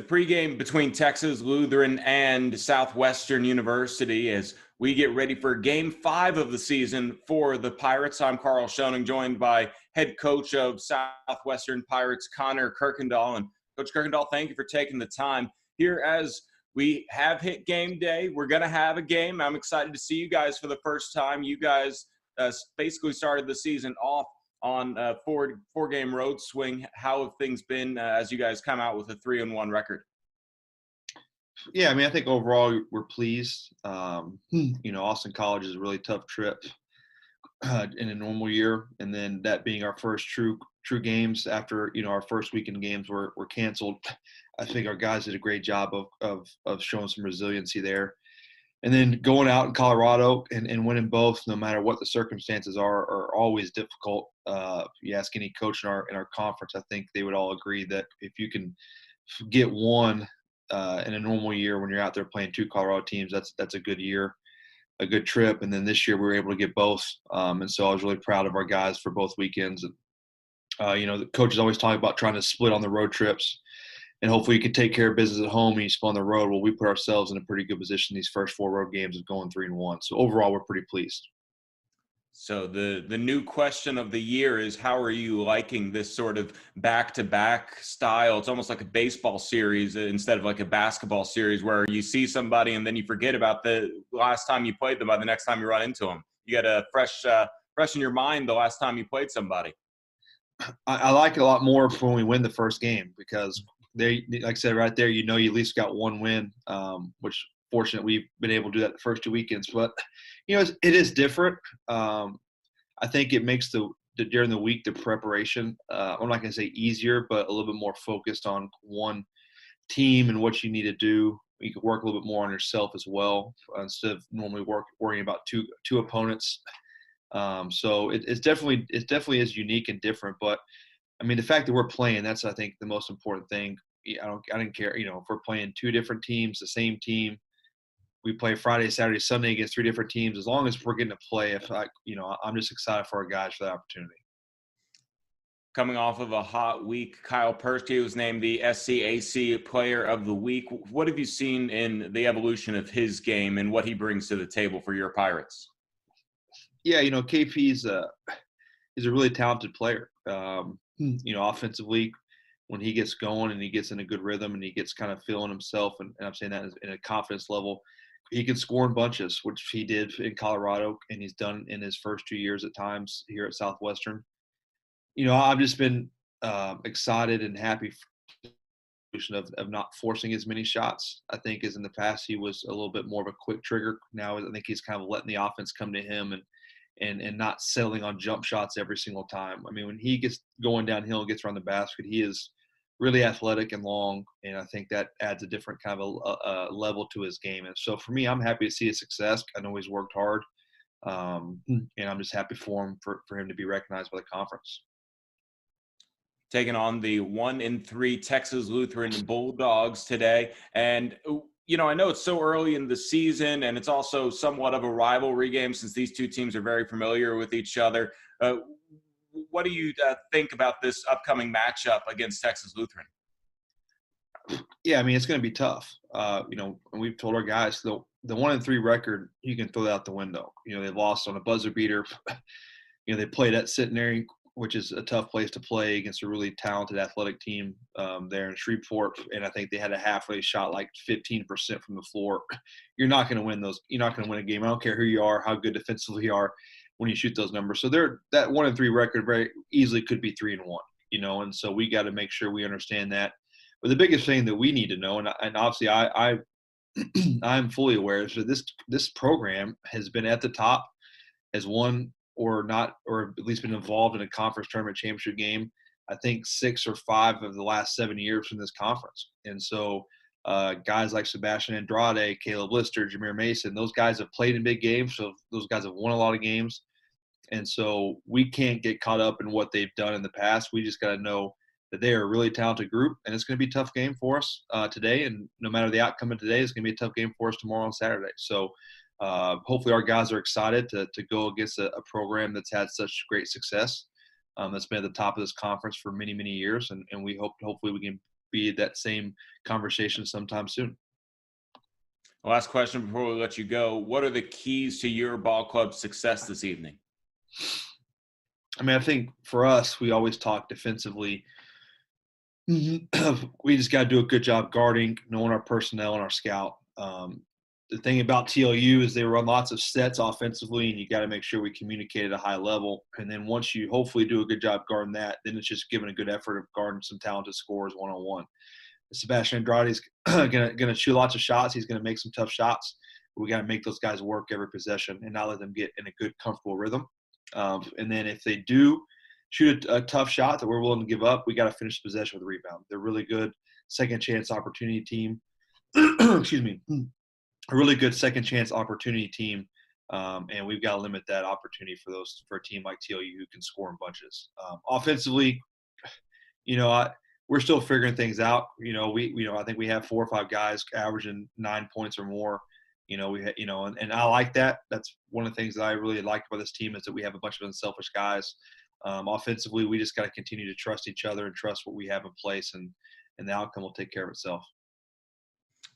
pregame between Texas Lutheran and Southwestern University as we get ready for Game 5 of the season for the Pirates. I'm Carl Schoening, joined by head coach of Southwestern Pirates, Connor Kirkendall. And Coach Kirkendall, thank you for taking the time here as we have hit game day. We're going to have a game. I'm excited to see you guys for the first time. You guys basically started the season off on a four-game road swing. How have things been as you guys come out with a 3-1 record? Yeah, I mean, I think overall we're pleased. Austin College is a really tough trip in a normal year, and then that being our first true games after our first weekend games were canceled. I think our guys did a great job of showing some resiliency there. And then going out in Colorado and winning both, no matter what the circumstances are always difficult. If you ask any coach in our conference, I think they would all agree that if you can get one in a normal year when you're out there playing two Colorado teams, that's a good year, a good trip. And then this year we were able to get both, and so I was really proud of our guys for both weekends. And the coaches always talk about trying to split on the road trips. And hopefully you can take care of business at home and you split on the road. Well, we put ourselves in a pretty good position these first 4 road games of going 3-1. So overall, we're pretty pleased. So the new question of the year is, how are you liking this sort of back-to-back style? It's almost like a baseball series instead of like a basketball series where you see somebody and then you forget about the last time you played them by the next time you run into them. You got a fresh in your mind the last time you played somebody. I like it a lot more for when we win the first game because they, like I said, right there, you at least got one win, which fortunately we've been able to do that the first 2 weekends. But, it is different. I think it makes during the week, the preparation, I'm not going to say easier, but a little bit more focused on one team and what you need to do. You can work a little bit more on yourself as well instead of normally worrying about two opponents. So it's definitely is unique and different, but I mean, the fact that we're playing, that's, I think, the most important thing. I didn't care, if we're playing 2 different teams, the same team, we play Friday, Saturday, Sunday against 3 different teams. As long as we're getting to play, I'm just excited for our guys for the opportunity. Coming off of a hot week, Kyle Persky was named the SCAC Player of the Week. What have you seen in the evolution of his game and what he brings to the table for your Pirates? Yeah, KP is a really talented player. Offensively, when he gets going and he gets in a good rhythm and he gets kind of feeling himself, and I'm saying that in a confidence level, he can score in bunches, which he did in Colorado, and he's done in his first 2 years at times here at Southwestern. I've just been excited and happy of not forcing as many shots. I think as in the past he was a little bit more of a quick trigger. Now I think he's kind of letting the offense come to him and not settling on jump shots every single time. I mean, when he gets going downhill and gets around the basket, he is really athletic and long, and I think that adds a different kind of a level to his game. And so for me, I'm happy to see his success. I know he's worked hard, and I'm just happy for him for him to be recognized by the conference. Taking on the 1-3 Texas Lutheran Bulldogs today. And, I know it's so early in the season and it's also somewhat of a rivalry game since these two teams are very familiar with each other. What do you think about this upcoming matchup against Texas Lutheran? Yeah, I mean, it's going to be tough. And we've told our guys the 1-3 record, you can throw that out the window. They lost on a buzzer beater. They played at Centenary, which is a tough place to play against a really talented athletic team there in Shreveport. And I think they had a halfway shot, like 15% from the floor. You're not going to win those. You're not going to win a game. I don't care who you are, how good defensively you are when you shoot those numbers. So that 1-3 record very easily could be 3-1, and so we got to make sure we understand that. But the biggest thing that we need to know, and obviously I'm fully aware, is that this program has been at the top, has won or at least been involved in a conference tournament championship game, I think 6 or 5 of the last 7 years from this conference. And so guys like Sebastian Andrade, Caleb Lister, Jameer Mason, those guys have played in big games. So those guys have won a lot of games. And so we can't get caught up in what they've done in the past. We just got to know that they are a really talented group, and it's going to be a tough game for us today. And no matter the outcome of today, it's going to be a tough game for us tomorrow on Saturday. So hopefully our guys are excited to go against a program that's had such great success, that's been at the top of this conference for many, many years. And we hopefully we can be that same conversation sometime soon. Last question before we let you go. What are the keys to your ball club's success this evening? I mean, I think for us, we always talk defensively. We just got to do a good job guarding, knowing our personnel and our scout. The thing about TLU is they run lots of sets offensively, and you got to make sure we communicate at a high level. And then once you hopefully do a good job guarding that, then it's just giving a good effort of guarding some talented scorers one-on-one. Sebastian Andrade is gonna shoot lots of shots. He's gonna make some tough shots. But we got to make those guys work every possession and not let them get in a good, comfortable rhythm. And then if they do shoot a tough shot that we're willing to give up, we got to finish the possession with a rebound. They're really good second chance opportunity team. Excuse me. A really good second chance opportunity team, and we've got to limit that opportunity for a team like TLU who can score in bunches. Offensively, we're still figuring things out. I think we have 4 or 5 guys averaging 9 points or more. And I like that. That's one of the things that I really like about this team is that we have a bunch of unselfish guys. Offensively, we just got to continue to trust each other and trust what we have in place, and the outcome will take care of itself.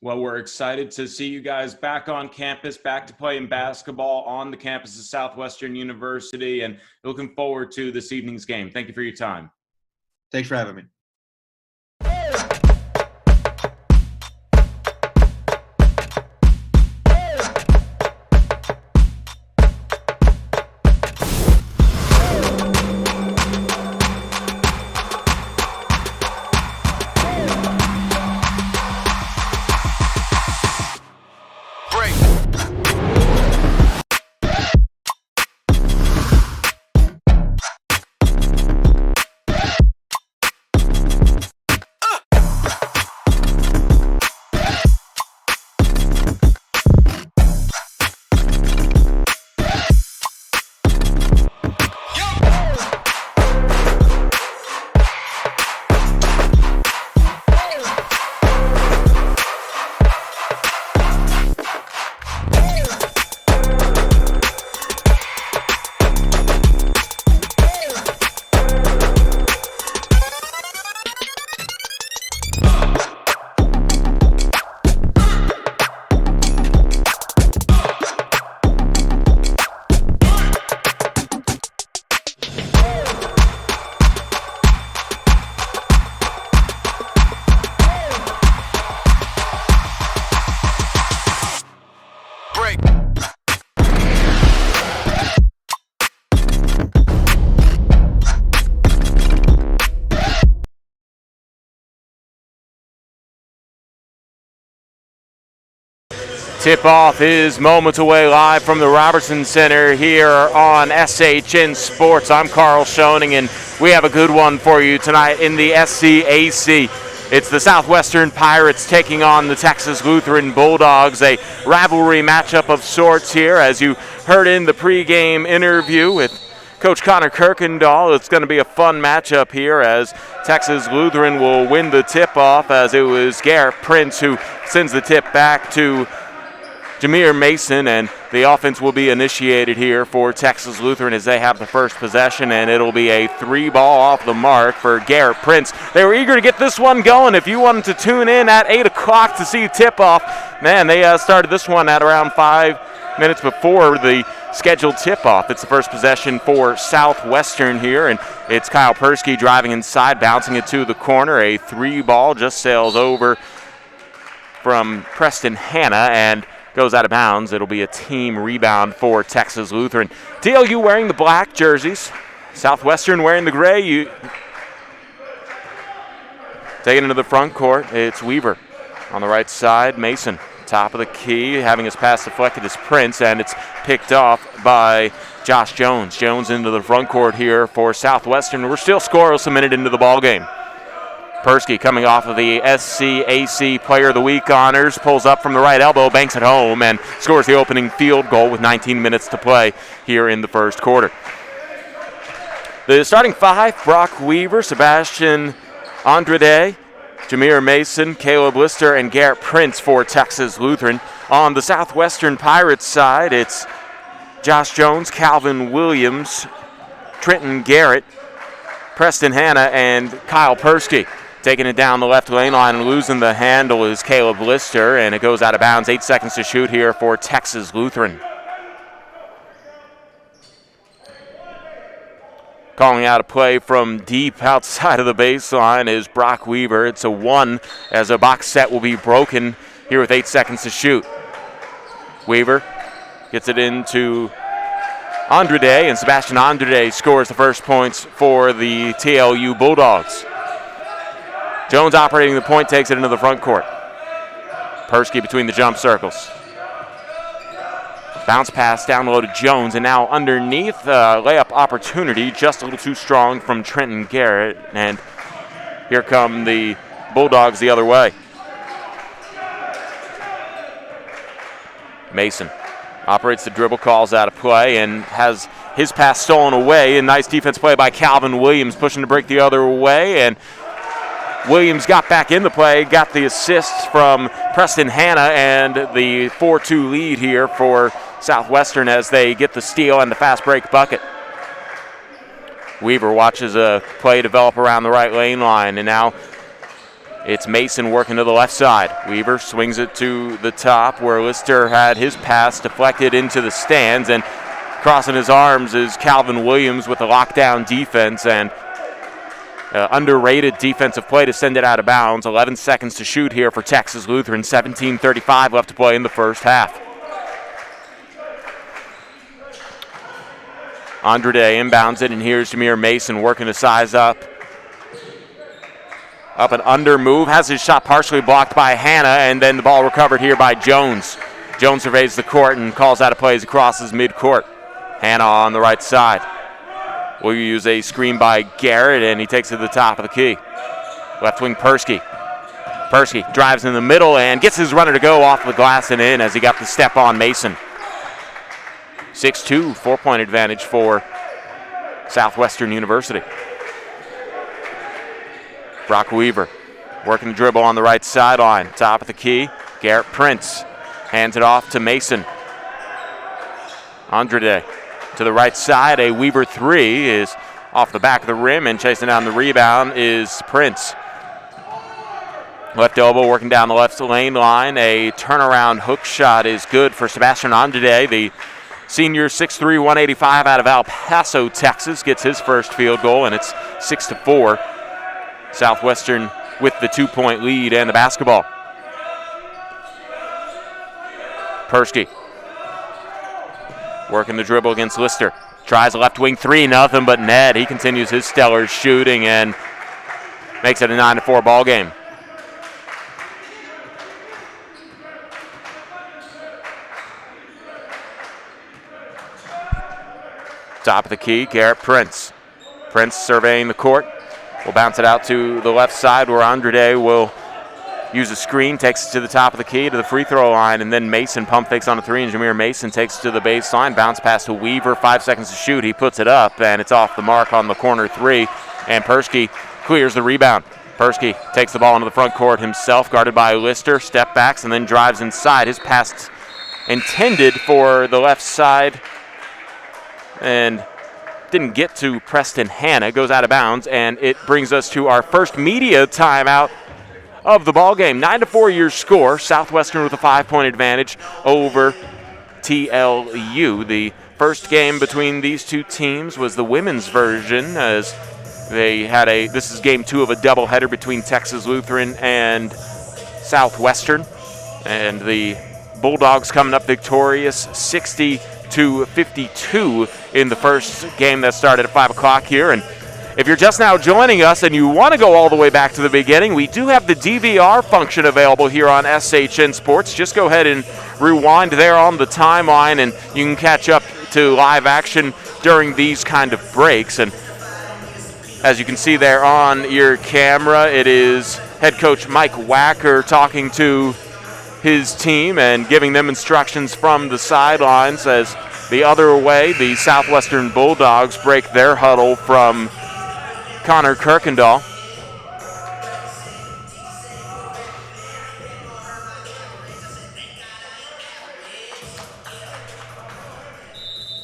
Well, we're excited to see you guys back on campus, back to playing basketball on the campus of Southwestern University, and looking forward to this evening's game. Thank you for your time. Thanks for having me. Tip-off is moments away live from the Robertson Center here on SHN Sports. I'm Carl Schoening, and we have a good one for you tonight in the SCAC. It's the Southwestern Pirates taking on the Texas Lutheran Bulldogs, a rivalry matchup of sorts here. As you heard in the pregame interview with Coach Connor Kirkendall, it's going to be a fun matchup here as Texas Lutheran will win the tip-off, as it was Garrett Prince who sends the tip back to Jameer Mason, and the offense will be initiated here for Texas Lutheran as they have the first possession, and it'll be a 3-ball off the mark for Garrett Prince. They were eager to get this one going. If you wanted to tune in at 8 o'clock to see tip-off, man, they started this one at around 5 minutes before the scheduled tip-off. It's the first possession for Southwestern here, and it's Kyle Persky driving inside, bouncing it to the corner. A 3-ball just sails over from Preston Hanna and goes out of bounds. It'll be a team rebound for Texas Lutheran. TLU wearing the black jerseys, Southwestern wearing the gray. Taking into the front court, it's Weaver. On the right side, Mason, top of the key, having his pass deflected as Prince, and it's picked off by Josh Jones. Jones into the front court here for Southwestern. We're still scoreless a minute into the ball game. Persky coming off of the SCAC Player of the Week honors, pulls up from the right elbow, banks it home, and scores the opening field goal with 19 minutes to play here in the first quarter. The starting 5, Brock Weaver, Sebastian Andrade, Jameer Mason, Caleb Lister, and Garrett Prince for Texas Lutheran. On the Southwestern Pirates side, it's Josh Jones, Calvin Williams, Trenton Garrett, Preston Hanna, and Kyle Persky. Taking it down the left lane line and losing the handle is Caleb Lister, and it goes out of bounds. 8 seconds to shoot here for Texas Lutheran. Calling out a play from deep outside of the baseline is Brock Weaver. It's a 1 as a box set will be broken here with 8 seconds to shoot. Weaver gets it into Andrade, and Sebastian Andrade scores the first points for the TLU Bulldogs. Jones operating the point, takes it into the front court. Persky between the jump circles. Bounce pass down low to Jones, and now underneath, layup opportunity, just a little too strong from Trenton Garrett, and here come the Bulldogs the other way. Mason operates the dribble, calls out a play, and has his pass stolen away. A nice defense play by Calvin Williams, pushing to break the other way, and Williams got back in the play, got the assist from Preston Hanna, and the 4-2 lead here for Southwestern as they get the steal and the fast break bucket. Weaver watches a play develop around the right lane line, and now it's Mason working to the left side. Weaver swings it to the top where Lister had his pass deflected into the stands, and crossing his arms is Calvin Williams with a lockdown defense, and underrated defensive play to send it out of bounds. 11 seconds to shoot here for Texas Lutheran. 17:35 left to play in the first half. Andrade inbounds it, and here's Jameer Mason working to size up. Up and under move, has his shot partially blocked by Hanna, and then the ball recovered here by Jones. Jones surveys the court and calls out a play as he crosses midcourt. Hanna on the right side. We'll use a screen by Garrett, and he takes it to the top of the key. Left wing Persky. Persky drives in the middle and gets his runner to go off the glass and in as he got the step on Mason. 6-2, 4-point advantage for Southwestern University. Brock Weaver working the dribble on the right sideline. Top of the key, Garrett Prince hands it off to Mason. Andrade to the right side, a Weaver 3 is off the back of the rim, and chasing down the rebound is Prince. Left elbow working down the left lane line. A turnaround hook shot is good for Sebastian Andrade, the senior 6'3", 185 out of El Paso, Texas, gets his first field goal, and it's 6-4. Southwestern with the 2-point lead and the basketball. Persky working the dribble against Lister. Tries a left wing 3, nothing but net. He continues his stellar shooting and makes it a 9-4 ball game. Top of the key, Garrett Prince. Prince surveying the court. Will bounce it out to the left side where Andrade will use a screen, takes it to the top of the key to the free throw line, and then Mason pump fakes on a 3, and Jameer Mason takes it to the baseline. Bounce pass to Weaver, 5 seconds to shoot. He puts it up, and it's off the mark on the corner 3, and Persky clears the rebound. Persky takes the ball into the front court himself, guarded by Lister, step backs, and then drives inside. His pass intended for the left side, and didn't get to Preston Hanna. Goes out of bounds, and it brings us to our first media timeout of the ball game. 9-4 your score. Southwestern with a 5-point advantage over TLU. The first game between these two teams was the women's version, as they had this is game 2 of a doubleheader between Texas Lutheran and Southwestern, and the Bulldogs coming up victorious 60-52 in the first game that started at 5 o'clock here. And if you're just now joining us and you want to go all the way back to the beginning, we do have the DVR function available here on SHN Sports. Just go ahead and rewind there on the timeline, and you can catch up to live action during these kind of breaks. And as you can see there on your camera, it is head coach Mike Wacker talking to his team and giving them instructions from the sidelines, as the other way, the Southwestern Bulldogs break their huddle from Connor Kirkendall.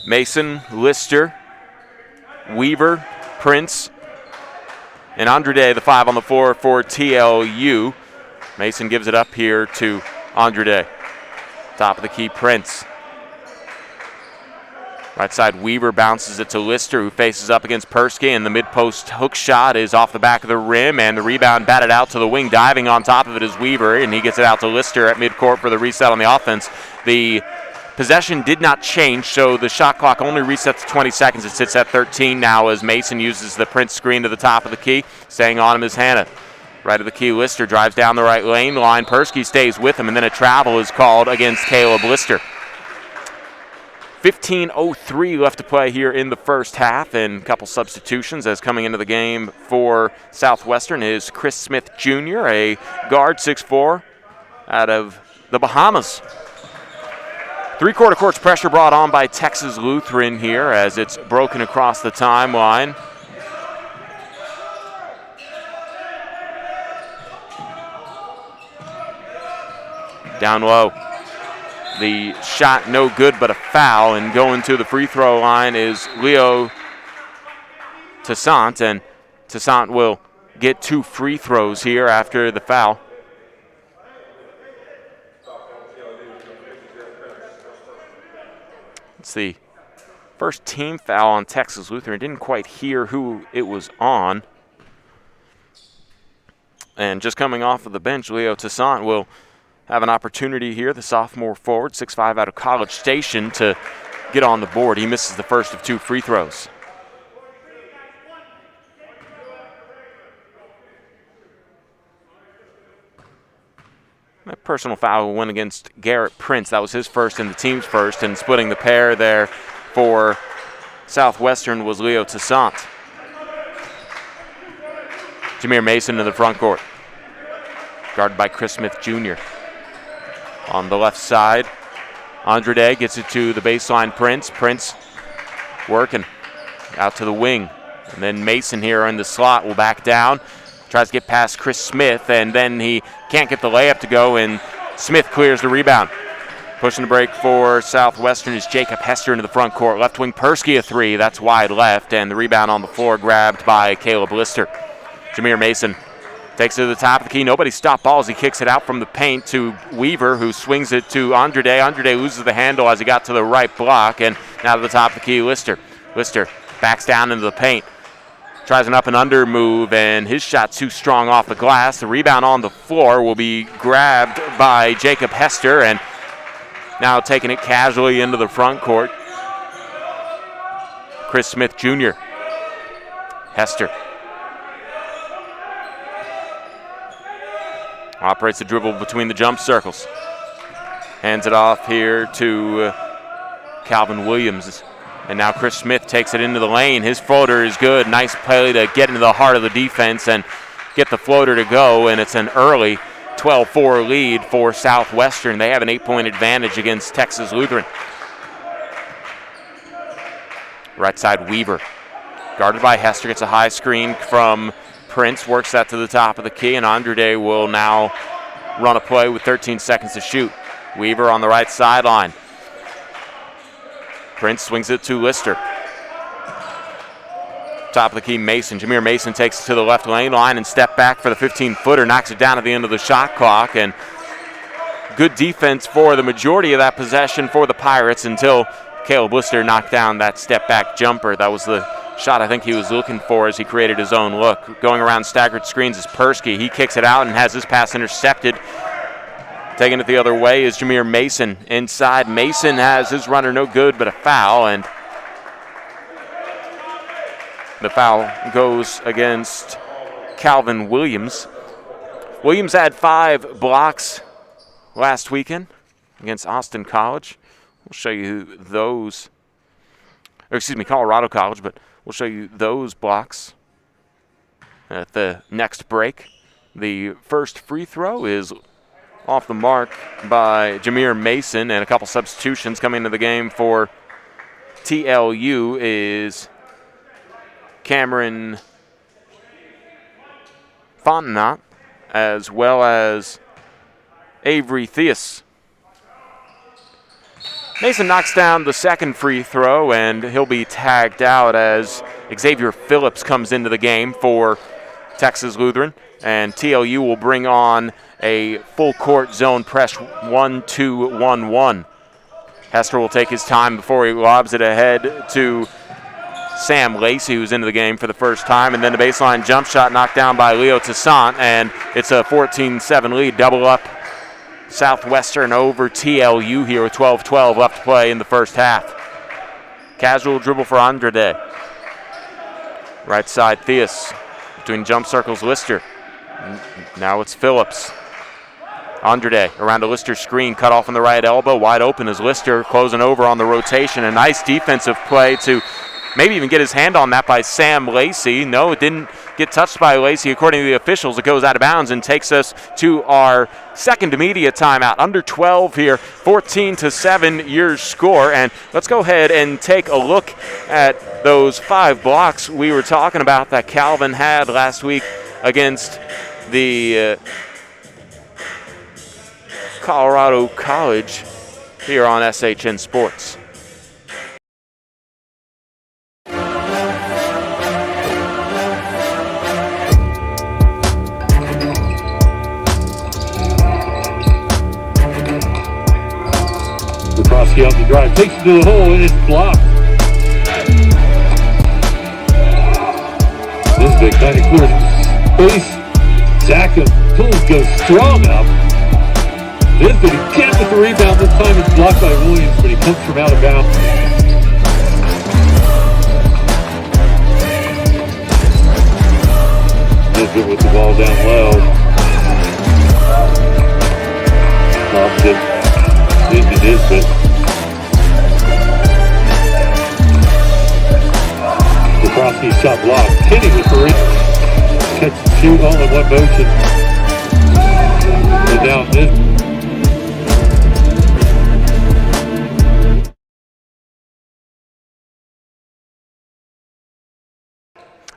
Mason, Lister, Weaver, Prince, And Andrade, the 5 on the floor for TLU. Mason gives it up here to Andrade. Top of the key, Prince. Right side, Weaver bounces it to Lister, who faces up against Persky, and the mid-post hook shot is off the back of the rim, and the rebound batted out to the wing. Diving on top of it is Weaver, and he gets it out to Lister at midcourt for the reset on the offense. The possession did not change, so the shot clock only resets to 20 seconds. It sits at 13 now as Mason uses the Prince screen to the top of the key. Staying on him is Hanna. Right of the key, Lister drives down the right lane line. Persky stays with him, and then a travel is called against Caleb Lister. 15:03 left to play here in the first half, and a couple substitutions as coming into the game for Southwestern is Chris Smith Jr., a guard, 6'4", out of the Bahamas. Three-quarter courts pressure brought on by Texas Lutheran here as it's broken across the timeline. Down low. The shot no good, but a foul, and going to the free throw line is Leo Toussaint, and Toussaint will get 2 free throws here after the foul. It's the first team foul on Texas Lutheran. Didn't quite hear who it was on. And just coming off of the bench, Leo Toussaint will have an opportunity here, the sophomore forward, 6'5", out of College Station, to get on the board. He misses the first of 2 free throws. That personal foul went against Garrett Prince. That was his first and the team's first, and splitting the pair there for Southwestern was Leo Toussaint. Jameer Mason in the front court, guarded by Chris Smith Jr. On the left side, Andrade gets it to the baseline, Prince. Prince working out to the wing. And then Mason here in the slot will back down. Tries to get past Chris Smith, and then he can't get the layup to go, and Smith clears the rebound. Pushing the break for Southwestern is Jacob Hester into the front court. Left wing Persky, a 3. That's wide left, and the rebound on the floor grabbed by Caleb Lister. Jameer Mason takes it to the top of the key. Nobody stopped ball as he kicks it out from the paint to Weaver, who swings it to Andrade. Andrade loses the handle as he got to the right block, and now to the top of the key, Lister. Lister backs down into the paint. Tries an up and under move, and his shot too strong off the glass. The rebound on the floor will be grabbed by Jacob Hester, and now taking it casually into the front court, Chris Smith Jr. Hester operates the dribble between the jump circles. Hands it off here to Calvin Williams. And now Chris Smith takes it into the lane. His floater is good. Nice play to get into the heart of the defense and get the floater to go. And it's an early 12-4 lead for Southwestern. They have an 8-point advantage against Texas Lutheran. Right side, Weaver. Guarded by Hester. Gets a high screen from Prince. Works that to the top of the key. And Andrade will now run a play with 13 seconds to shoot. Weaver on the right sideline. Prince swings it to Lister. Top of the key, Mason. Jameer Mason takes it to the left lane line and step back for the 15-footer. Knocks it down at the end of the shot clock. And good defense for the majority of that possession for the Pirates until Caleb Lister knocked down that step-back jumper. That was the shot I think he was looking for as he created his own look. Going around staggered screens is Persky. He kicks it out and has his pass intercepted. Taking it the other way is Jameer Mason inside. Mason has his runner no good, but a foul, and the foul goes against Calvin Williams. Williams had 5 blocks last weekend against Austin College. We'll show you those, Colorado College, but we'll show you those blocks at the next break. The first free throw is off the mark by Jameer Mason, and a couple substitutions coming into the game for TLU is Cameron Fontenot as well as Avery Theus. Mason knocks down the second free throw, and he'll be tagged out as Xavier Phillips comes into the game for Texas Lutheran, and TLU will bring on a full court zone press 1-2-1-1. Hester will take his time before he lobs it ahead to Sam Lacey, who's into the game for the first time, and then the baseline jump shot knocked down by Leo Toussaint, and it's a 14-7 lead. Double up Southwestern over TLU here with 12-12 left to play in the first half. Casual dribble for Andrade. Right side, Theus. Between jump circles, Lister. Now it's Phillips. Andrade around a Lister screen, cut off on the right elbow. Wide open is Lister, closing over on the rotation. A nice defensive play to maybe even get his hand on that by Sam Lacey. No, it didn't get touched by Lacey. According to the officials, it goes out of bounds and takes us to our second immediate timeout. Under 12 here, 14-7 your score. And let's go ahead and take a look at those 5 blocks we were talking about that Calvin had last week against the Colorado College here on SHN Sports. Rossi out the drive, takes it to the hole, and it's blocked. This is the kind of clear space. Zach and Pulls goes strong up. This, but he can't get the rebound. This time it's blocked by Williams, but he comes from out of bounds. Nisbet with the ball down low. Lobs it into Nisbet. Bobrovsky shot blocked. Kenny with the ring. Catch and shoot all in one motion. And now Nisbet.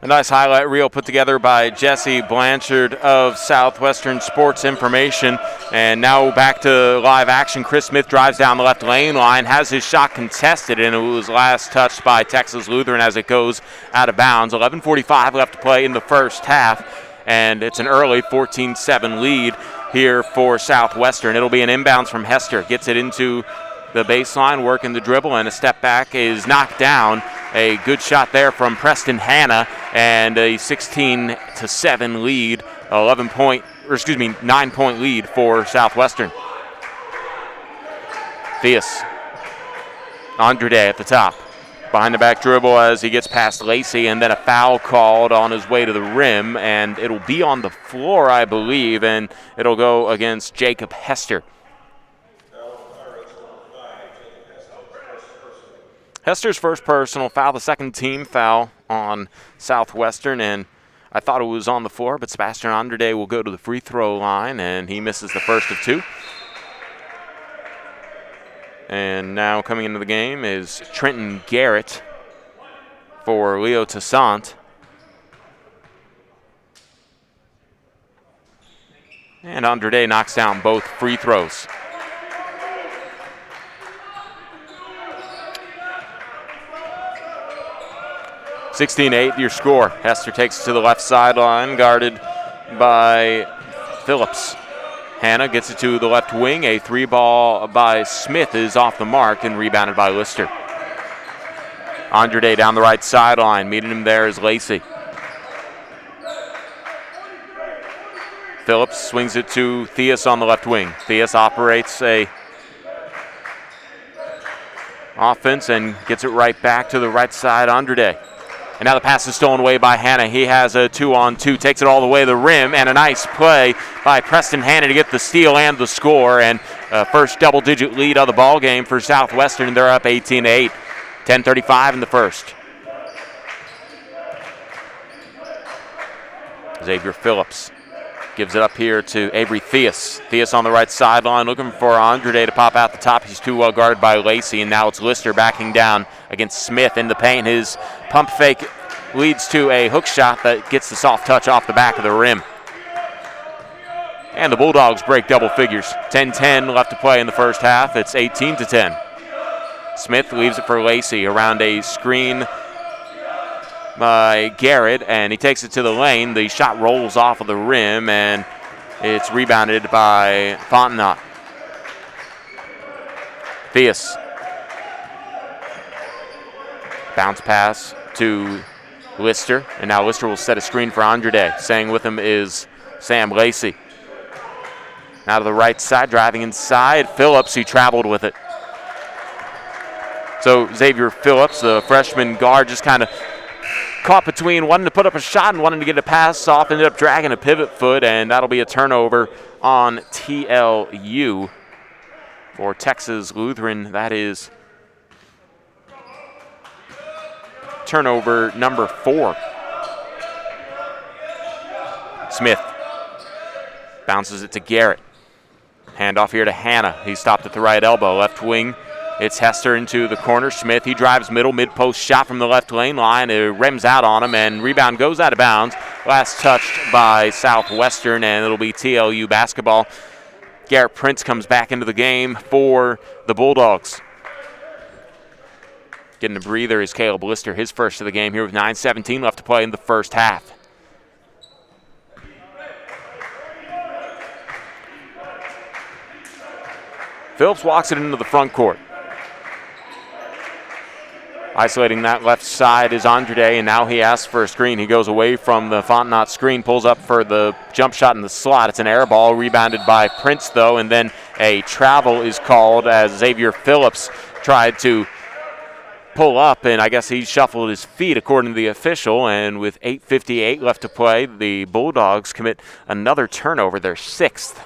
A nice highlight reel put together by Jesse Blanchard of Southwestern Sports Information. And now back to live action. Chris Smith drives down the left lane line, has his shot contested, and it was last touched by Texas Lutheran as it goes out of bounds. 11:45 left to play in the first half, and it's an early 14-7 lead here for Southwestern. It'll be an inbounds from Hester. Gets it into the baseline, working the dribble, and a step back is knocked down. A good shot there from Preston Hanna, and a 16-7 lead, 9-point lead for Southwestern. Theus. Andrade at the top. Behind the back dribble as he gets past Lacey, and then a foul called on his way to the rim, and it'll be on the floor, I believe, and it'll go against Jacob Hester. Hester's first personal foul, the second team foul on Southwestern, and I thought it was on the floor, but Sebastian Andrade will go to the free throw line, and he misses the first of 2. And now coming into the game is Trenton Garrett for Leo Toussaint. And Andrade knocks down both free throws. 16-8 your score. Hester takes it to the left sideline, guarded by Phillips. Hanna gets it to the left wing. A 3-ball by Smith is off the mark and rebounded by Lister. Andrade down the right sideline. Meeting him there is Lacey. Phillips swings it to Theus on the left wing. Theus operates a offense and gets it right back to the right side, Andrade. And now the pass is stolen away by Hanna. He has a 2-on-2, takes it all the way to the rim, and a nice play by Preston Hanna to get the steal and the score, and first double-digit lead of the ball game for Southwestern. They're up 18-8, 10:35 in the first. Xavier Phillips gives it up here to Avery Theus. Theus on the right sideline, looking for Andrade to pop out the top. He's too well guarded by Lacey, and now it's Lister backing down against Smith in the paint. His pump fake leads to a hook shot that gets the soft touch off the back of the rim. And the Bulldogs break double figures. 10-10 left to play in the first half. It's 18-10. Smith leaves it for Lacey around a screen by Garrett, and he takes it to the lane. The shot rolls off of the rim, and it's rebounded by Fontenot. Theus. Bounce pass to Lister, and now Lister will set a screen for Andrade. Staying with him is Sam Lacey. Now to the right side, driving inside. Phillips, he traveled with it. So Xavier Phillips, the freshman guard, just kind of caught between wanting to put up a shot and wanting to get a pass off, ended up dragging a pivot foot, and that'll be a turnover on TLU. For Texas Lutheran, that is turnover number 4. Smith bounces it to Garrett. Handoff here to Hanna. He stopped at the right elbow, left wing. It's Hester into the corner. Smith, he drives middle, mid-post shot from the left lane line. It rims out on him, and rebound goes out of bounds. Last touched by Southwestern, and it'll be TLU basketball. Garrett Prince comes back into the game for the Bulldogs. Getting a breather is Caleb Lister, his first of the game here with 9:17 left to play in the first half. Phillips walks it into the front court. Isolating that left side is Andrade, and now he asks for a screen. He goes away from the Fontenot screen, pulls up for the jump shot in the slot. It's an air ball, rebounded by Prince, though, and then a travel is called as Xavier Phillips tried to pull up, and I guess he shuffled his feet according to the official, and with 8:58 left to play, the Bulldogs commit another turnover, their 6th.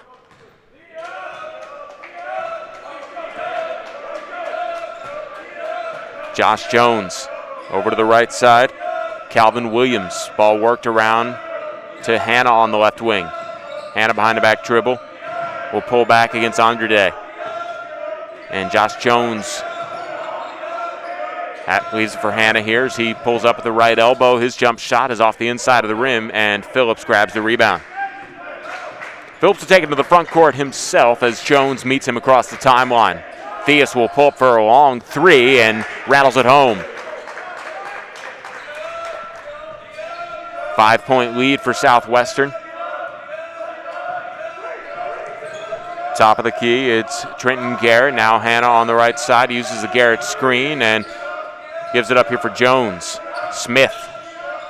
Josh Jones over to the right side. Calvin Williams. Ball worked around to Hanna on the left wing. Hanna behind the back dribble. Will pull back against Andrade. And Josh Jones leaves it for Hanna here as he pulls up at the right elbow. His jump shot is off the inside of the rim, and Phillips grabs the rebound. Phillips will take it to the front court himself as Jones meets him across the timeline. Theus will pull up for a long 3 and rattles it home. 5-point lead for Southwestern. Top of the key, it's Trenton Garrett. Now Hanna on the right side uses the Garrett screen and gives it up here for Jones. Smith,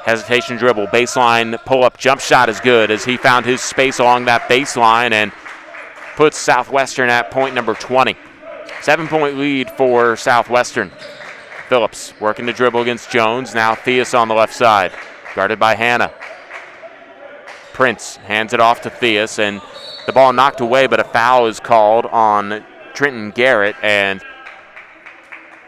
hesitation dribble, baseline pull-up jump shot is good as he found his space along that baseline and puts Southwestern at point number 20. 7-point lead for Southwestern. Phillips working to dribble against Jones. Now Theus on the left side, guarded by Hanna. Prince hands it off to Theus, and the ball knocked away, but a foul is called on Trenton Garrett, and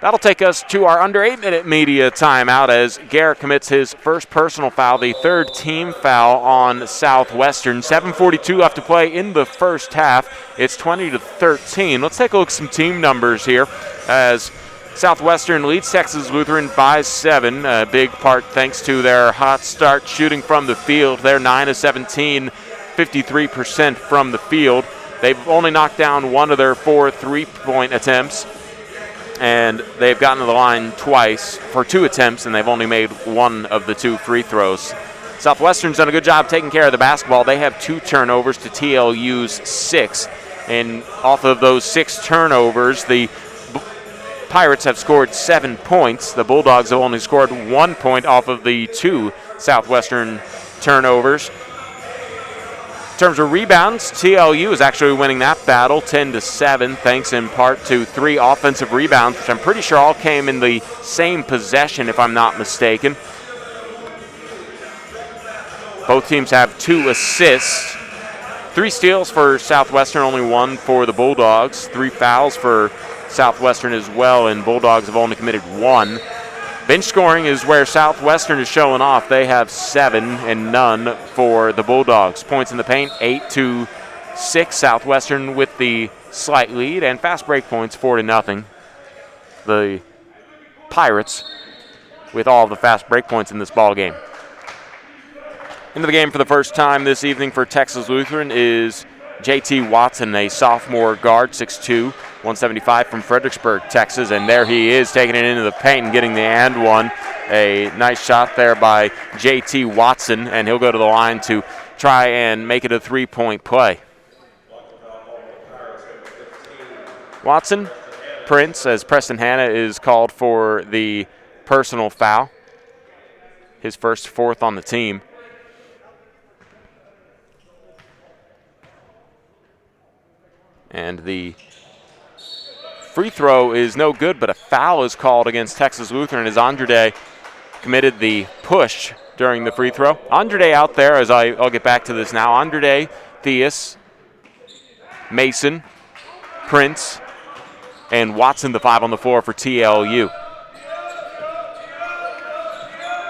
that'll take us to our under 8-minute media timeout as Garrett commits his first personal foul, the 3rd team foul on Southwestern. 7:42 left to play in the first half. It's 20-13. Let's take a look at some team numbers here as Southwestern leads Texas Lutheran by 7. A big part thanks to their hot start shooting from the field. They're 9 of 17, 53% from the field. They've only knocked down 1 of their 4 3-point attempts, and they've gotten to the line twice for 2 attempts, and they've only made 1 of the 2 free throws. Southwestern's done a good job taking care of the basketball. They have 2 turnovers to TLU's 6, and off of those 6 turnovers, the Pirates have scored 7 points. The Bulldogs have only scored 1 point off of the 2 Southwestern turnovers. In terms of rebounds, TLU is actually winning that battle 10-7, thanks in part to 3 offensive rebounds, which I'm pretty sure all came in the same possession, if I'm not mistaken. Both teams have 2 assists. 3 steals for Southwestern, only 1 for the Bulldogs. 3 fouls for Southwestern as well, and Bulldogs have only committed 1. Bench scoring is where Southwestern is showing off. They have 7 and none for the Bulldogs. Points in the paint, 8-6. Southwestern with the slight lead, and fast break points, 4-0. The Pirates with all of the fast break points in this ball game. Into the game for the first time this evening for Texas Lutheran is J.T. Watson, a sophomore guard, 6'2", 175 from Fredericksburg, Texas, and there he is taking it into the paint and getting the and one. A nice shot there by J.T. Watson, and he'll go to the line to try and make it a 3-point play. Watson, Prince, as Preston Hanna is called for the personal foul. His first, fourth on the team. And the free throw is no good, but a foul is called against Texas Lutheran as Andrade committed the push during the free throw. Andrade out there, as I'll get back to this now. Andrade, Theus, Mason, Prince, and Watson, the 5 on the floor for TLU.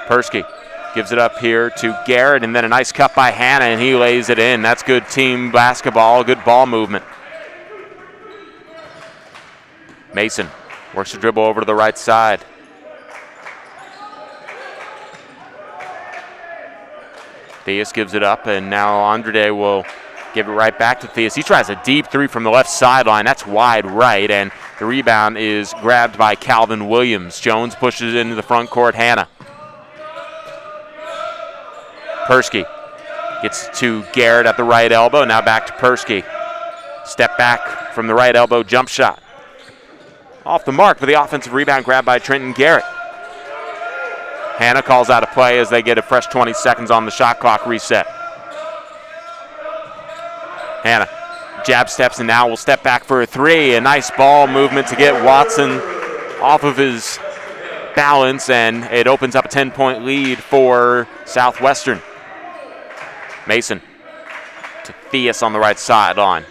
Persky gives it up here to Garrett, and then a nice cut by Hanna, and he lays it in. That's good team basketball, good ball movement. Mason works the dribble over to the right side. Theus gives it up, and now Andrade will give it right back to Theus. He tries a deep three from the left sideline. That's wide right, and the rebound is grabbed by Calvin Williams. Jones pushes it into the front court. Hanna. Persky gets to Garrett at the right elbow. Now back to Persky. Step back from the right elbow, jump shot. Off the mark, but the offensive rebound grabbed by Trenton Garrett. Hanna calls out a play as they get a fresh 20 seconds on the shot clock reset. Hanna jab steps and now will step back for a three. A nice ball movement to get Watson off of his balance, and it opens up a 10-point lead for Southwestern. Mason to Theus on the right sideline.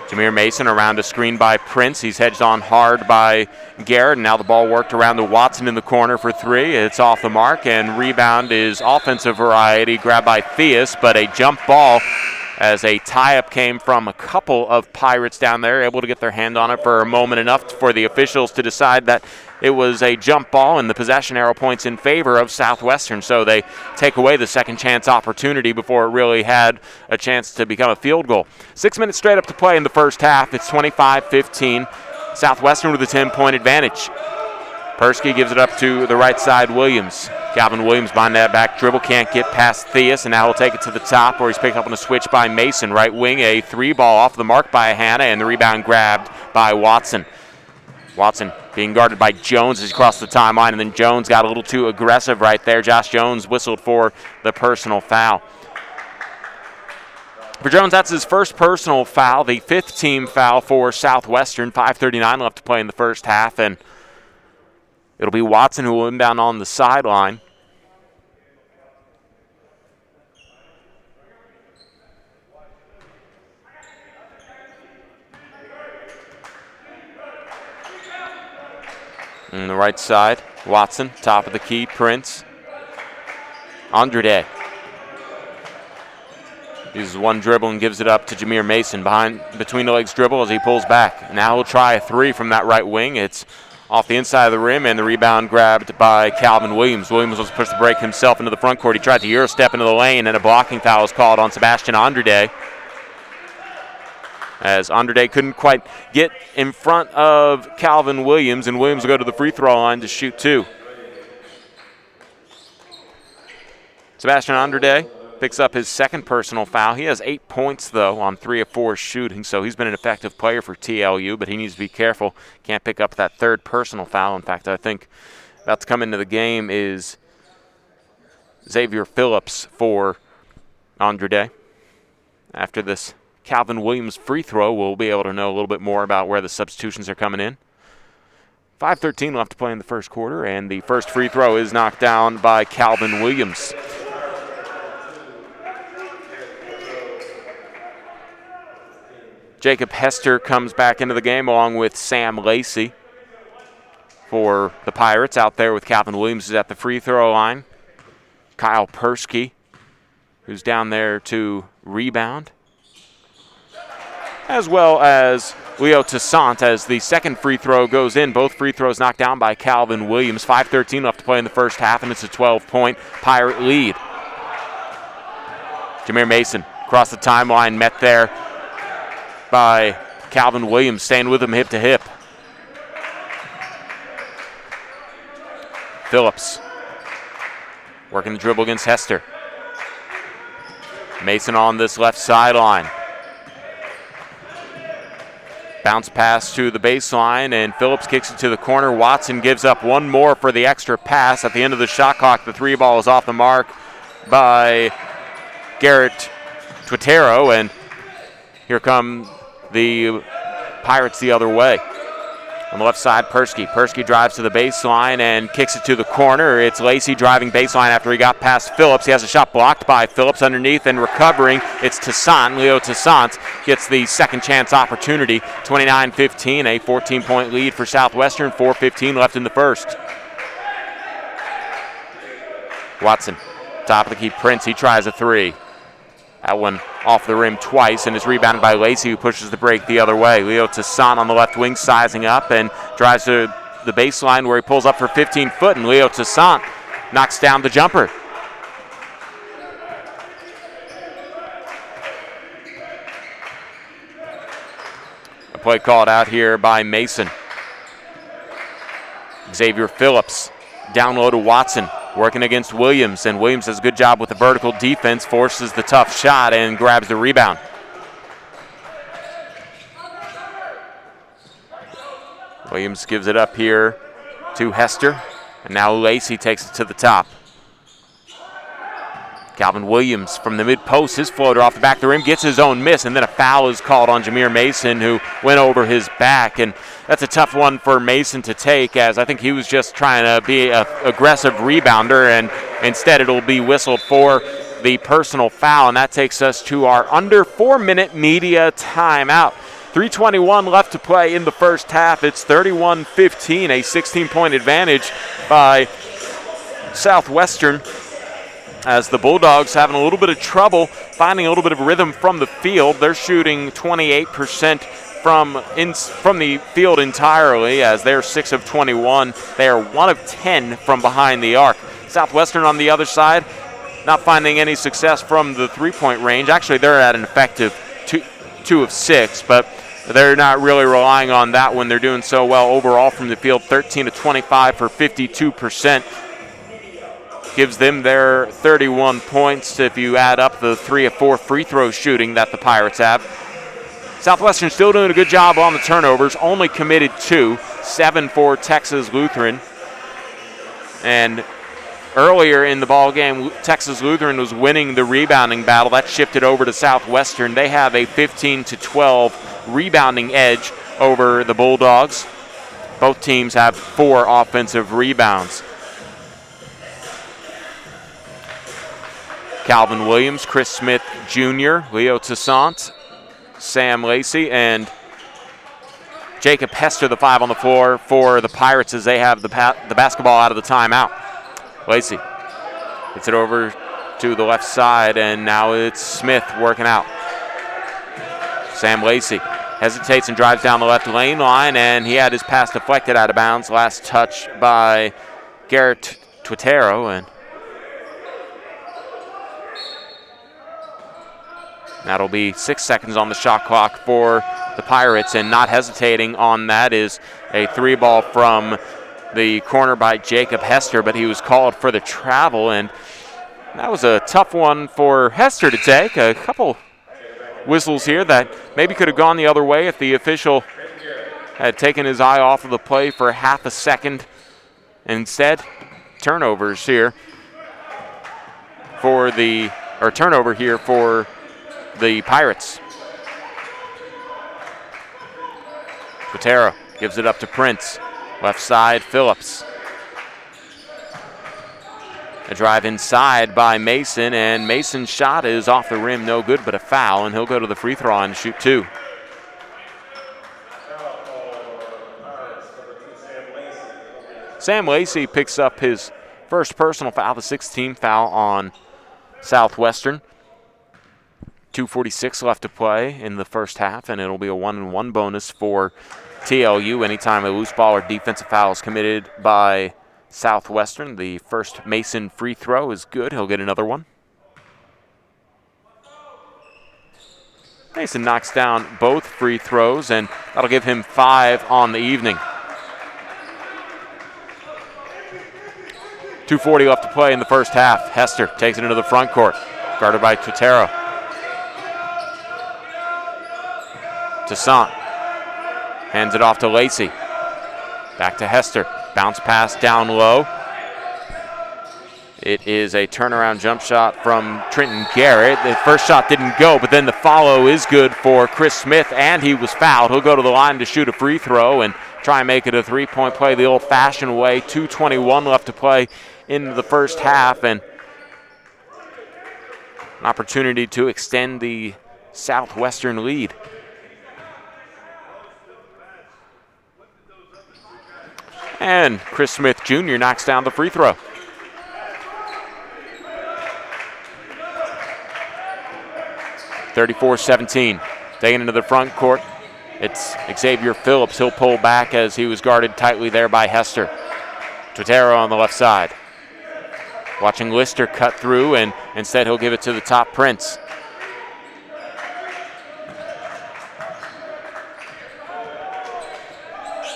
Jameer Mason around a screen by Prince. He's hedged on hard by Garrett, and now the ball worked around to Watson in the corner for three. It's off the mark, and rebound is offensive variety, grabbed by Theus, but a jump ball as a tie-up came from a couple of Pirates down there, able to get their hand on it for a moment, enough for the officials to decide that it was a jump ball, and the possession arrow points in favor of Southwestern, so they take away the second chance opportunity before it really had a chance to become a field goal. 6 minutes straight up to play in the first half. It's 25-15. Southwestern with a 10-point advantage. Persky gives it up to the right side, Williams. Calvin Williams behind that back dribble, can't get past Theus, and now he'll take it to the top where he's picked up on a switch by Mason. Right wing, a three ball off the mark by Hanna, and the rebound grabbed by Watson. Watson being guarded by Jones as he crossed the timeline, and then Jones got a little too aggressive right there. Josh Jones whistled for the personal foul. For Jones, that's his first personal foul, the fifth team foul for Southwestern. 5:39 left to play in the first half, and it'll be Watson who will inbound on the sideline. On the right side, Watson, top of the key, Prince. Andrade uses one dribble and gives it up to Jameer Mason. Between the legs dribble as he pulls back. Now he'll try a three from that right wing. It's off the inside of the rim, and the rebound grabbed by Calvin Williams. Williams was pushed to break himself into the front court. He tried to Euro step into the lane, and a blocking foul was called on Sebastian Andrade, as Andrade couldn't quite get in front of Calvin Williams, and Williams will go to the free throw line to shoot two. Sebastian Andrade picks up his second personal foul. He has 8 points, though, on 3 of 4 shooting, so he's been an effective player for TLU, but he needs to be careful. Can't pick up that third personal foul. In fact, I think about to come into the game is Xavier Phillips for Andrade. After this Calvin Williams free throw, we'll be able to know a little bit more about where the substitutions are coming in. 5:13 left to play in the first quarter, and the first free throw is knocked down by Calvin Williams. Jacob Hester comes back into the game along with Sam Lacey for the Pirates. Out there with Calvin Williams is at the free throw line. Kyle Persky, who's down there to rebound, as well as Leo Toussaint as the second free throw goes in. Both free throws knocked down by Calvin Williams. 5:13 left to play in the first half, and it's a 12-point Pirate lead. Jameer Mason across the timeline, met there by Calvin Williams, staying with him hip to hip. Phillips. Working the dribble against Hester. Mason on this left sideline. Bounce pass to the baseline, and Phillips kicks it to the corner. Watson gives up one more for the extra pass. At the end of the shot clock, the three ball is off the mark by Garrett Twitero, and here come the Pirates the other way. On the left side, Persky. Persky drives to the baseline and kicks it to the corner. It's Lacey driving baseline after he got past Phillips. He has a shot blocked by Phillips underneath, and recovering, it's Toussaint. Leo Toussaint gets the second chance opportunity. 29-15, a 14-point lead for Southwestern. 4:15 left in the first. Watson, top of the key, Prince. He tries a three. That one off the rim twice, and is rebounded by Lacey, who pushes the break the other way. Leo Toussaint on the left wing sizing up and drives to the baseline where he pulls up for 15-foot, and Leo Toussaint knocks down the jumper. A play called out here by Mason. Xavier Phillips down low to Watson. Working against Williams, and Williams does a good job with the vertical defense, forces the tough shot, and grabs the rebound. Williams gives it up here to Hester, and now Lacey takes it to the top. Calvin Williams from the mid-post, his floater off the back of the rim, gets his own miss, and then a foul is called on Jameer Mason, who went over his back, and that's a tough one for Mason to take, as I think he was just trying to be an aggressive rebounder, and instead it'll be whistled for the personal foul, and that takes us to our under 4-minute media timeout. 3:21 left to play in the first half. It's 31-15, a 16-point advantage by Southwestern, as the Bulldogs having a little bit of trouble finding a little bit of rhythm from the field. They're shooting 28% from the field entirely, as they're 6 of 21. They are 1 of 10 from behind the arc. Southwestern on the other side, not finding any success from the three-point range. Actually, they're at an effective 2 of 6, but they're not really relying on that when they're doing so well overall from the field. 13 of 25 for 52%. Gives them their 31 points if you add up the 3 of 4 free throw shooting that the Pirates have. Southwestern still doing a good job on the turnovers, only committed 2, 7 for Texas Lutheran. And earlier in the ball game, Texas Lutheran was winning the rebounding battle. That shifted over to Southwestern. They have a 15-12 rebounding edge over the Bulldogs. Both teams have 4 offensive rebounds. Calvin Williams, Chris Smith Jr., Leo Toussaint, Sam Lacey, and Jacob Hester, the 5 on the floor for the Pirates, as they have the basketball out of the timeout. Lacey gets it over to the left side, and now it's Smith working out. Sam Lacey hesitates and drives down the left lane line, and he had his pass deflected out of bounds. Last touch by Garrett Twitero, and that'll be 6 seconds on the shot clock for the Pirates, and not hesitating on that is a 3-ball from the corner by Jacob Hester, but he was called for the travel, and that was a tough one for Hester to take. A couple whistles here that maybe could have gone the other way if the official had taken his eye off of the play for half a second. Instead, turnover here for the Pirates. Quintero gives it up to Prince. Left side, Phillips. A drive inside by Mason, and Mason's shot is off the rim, no good, but a foul, and he'll go to the free throw line and shoot 2. Sam Lacey picks up his first personal foul, the 16th foul on Southwestern. 2:46 left to play in the first half, and it'll be a 1-and-1 bonus for TLU anytime a loose ball or defensive foul is committed by Southwestern. The first Mason free throw is good. He'll get another one. Mason knocks down both free throws, and that'll give him 5 on the evening. 2:40 left to play in the first half. Hester takes it into the front court, guarded by Tutero. Toussaint hands it off to Lacey. Back to Hester. Bounce pass down low. It is a turnaround jump shot from Trenton Garrett. The first shot didn't go, but then the follow is good for Chris Smith, and he was fouled. He'll go to the line to shoot a free throw and try and make it a three-point play the old-fashioned way. 2:21 left to play in the first half, and an opportunity to extend the Southwestern lead. And Chris Smith Jr. knocks down the free throw. (34-17). Taking into the front court, it's Xavier Phillips. He'll pull back as he was guarded tightly there by Hester. Tutero on the left side. Watching Lister cut through, and instead he'll give it to the top Prince.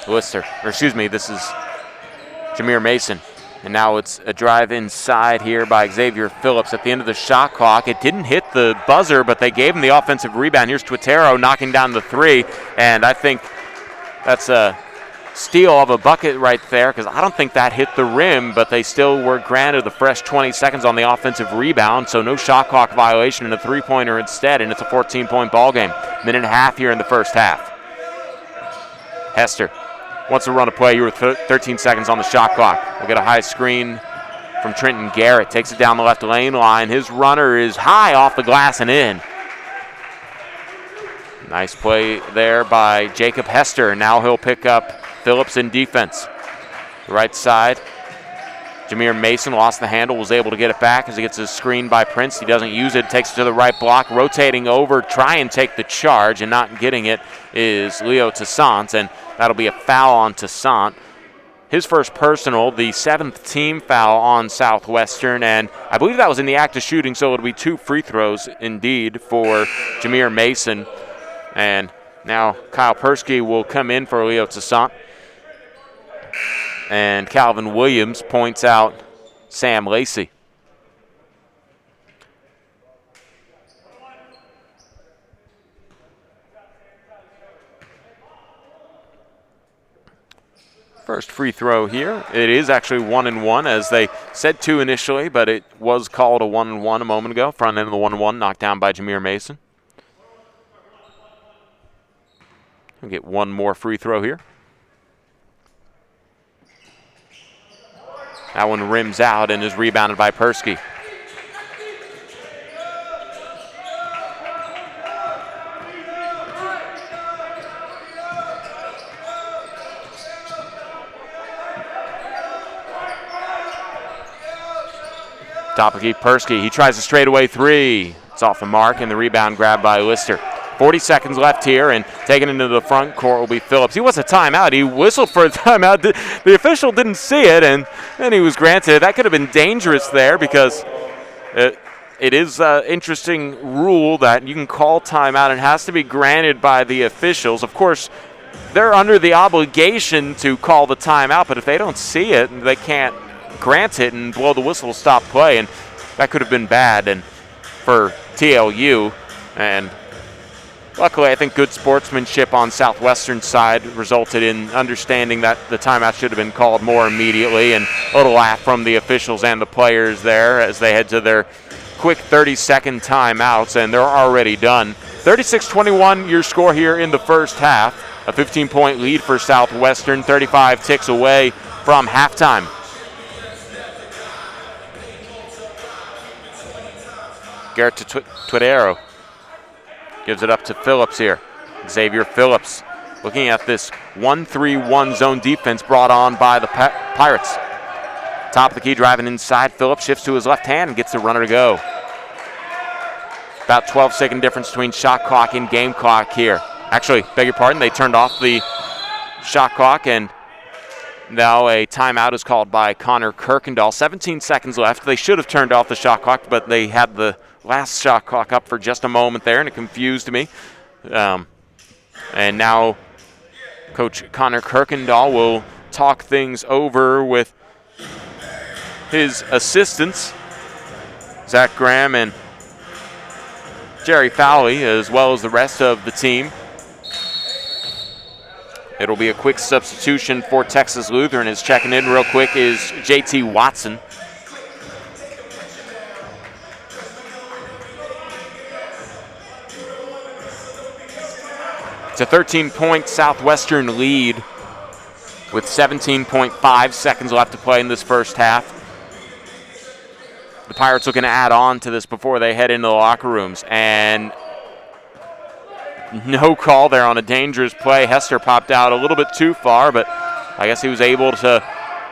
Lister, or excuse me, this is Jameer Mason. And now it's a drive inside here by Xavier Phillips at the end of the shot clock. It didn't hit the buzzer, but they gave him the offensive rebound. Here's Tutero knocking down the three, and I think that's a steal of a bucket right there, because I don't think that hit the rim, but they still were granted the fresh 20 seconds on the offensive rebound, so no shot clock violation and a three-pointer instead, and it's a 14-point ball game. Minute and a half here in the first half. Hester wants to run a play. You were 13 seconds on the shot clock. We'll get a high screen from Trenton Garrett. Takes it down the left lane line. His runner is high off the glass and in. Nice play there by Jacob Hester. Now he'll pick up Phillips in defense. The right side, Jameer Mason lost the handle, was able to get it back as he gets a screen by Prince. He doesn't use it, takes it to the right block, rotating over, try and take the charge, and not getting it is Leo Toussaint, and that'll be a foul on Toussaint. His first personal, the 7th team foul on Southwestern, and I believe that was in the act of shooting, so it'll be 2 free throws indeed for Jameer Mason. And now Kyle Persky will come in for Leo Toussaint. And Calvin Williams points out Sam Lacey. First free throw here. It is actually 1-1, as they said 2 initially, but it was called a 1-1 a moment ago. Front end of the 1-1 knocked down by Jameer Mason. We'll get one more free throw here. That one rims out and is rebounded by Persky. Top of the key, Persky. He tries a straightaway 3. It's off the mark, and the rebound grabbed by Lister. 40 seconds left here, and taken into the front court will be Phillips. He wants a timeout. He whistled for a timeout. The official didn't see it, and then he was granted. That could have been dangerous there, because it is an interesting rule that you can call timeout and it has to be granted by the officials. Of course, they're under the obligation to call the timeout, but if they don't see it, they can't grant it and blow the whistle to stop play, and that could have been bad and for TLU. And luckily, I think good sportsmanship on Southwestern side resulted in understanding that the timeout should have been called more immediately, and a little laugh from the officials and the players there as they head to their quick 30-second timeouts, and they're already done. 36-21 your score here in the first half. A 15-point lead for Southwestern, 35 ticks away from halftime. Garrett to Tutero. Gives it up to Phillips here. Xavier Phillips looking at this 1-3-1 zone defense brought on by the Pirates. Top of the key, driving inside. Phillips shifts to his left hand and gets the runner to go. About 12-second difference between shot clock and game clock here. Actually, beg your pardon, they turned off the shot clock, and now a timeout is called by Connor Kirkendall. 17 seconds left. They should have turned off the shot clock, but they had the last shot clock up for just a moment there, and it confused me. And now Coach Connor Kirkendall will talk things over with his assistants, Zach Graham and Jerry Fowley, as well as the rest of the team. It'll be a quick substitution for Texas Lutheran. As checking in real quick is JT Watson. It's a 13-point Southwestern lead with 17.5 seconds left to play in this first half. The Pirates looking to add on to this before they head into the locker rooms. And no call there on a dangerous play. Hester popped out a little bit too far, but I guess he was able to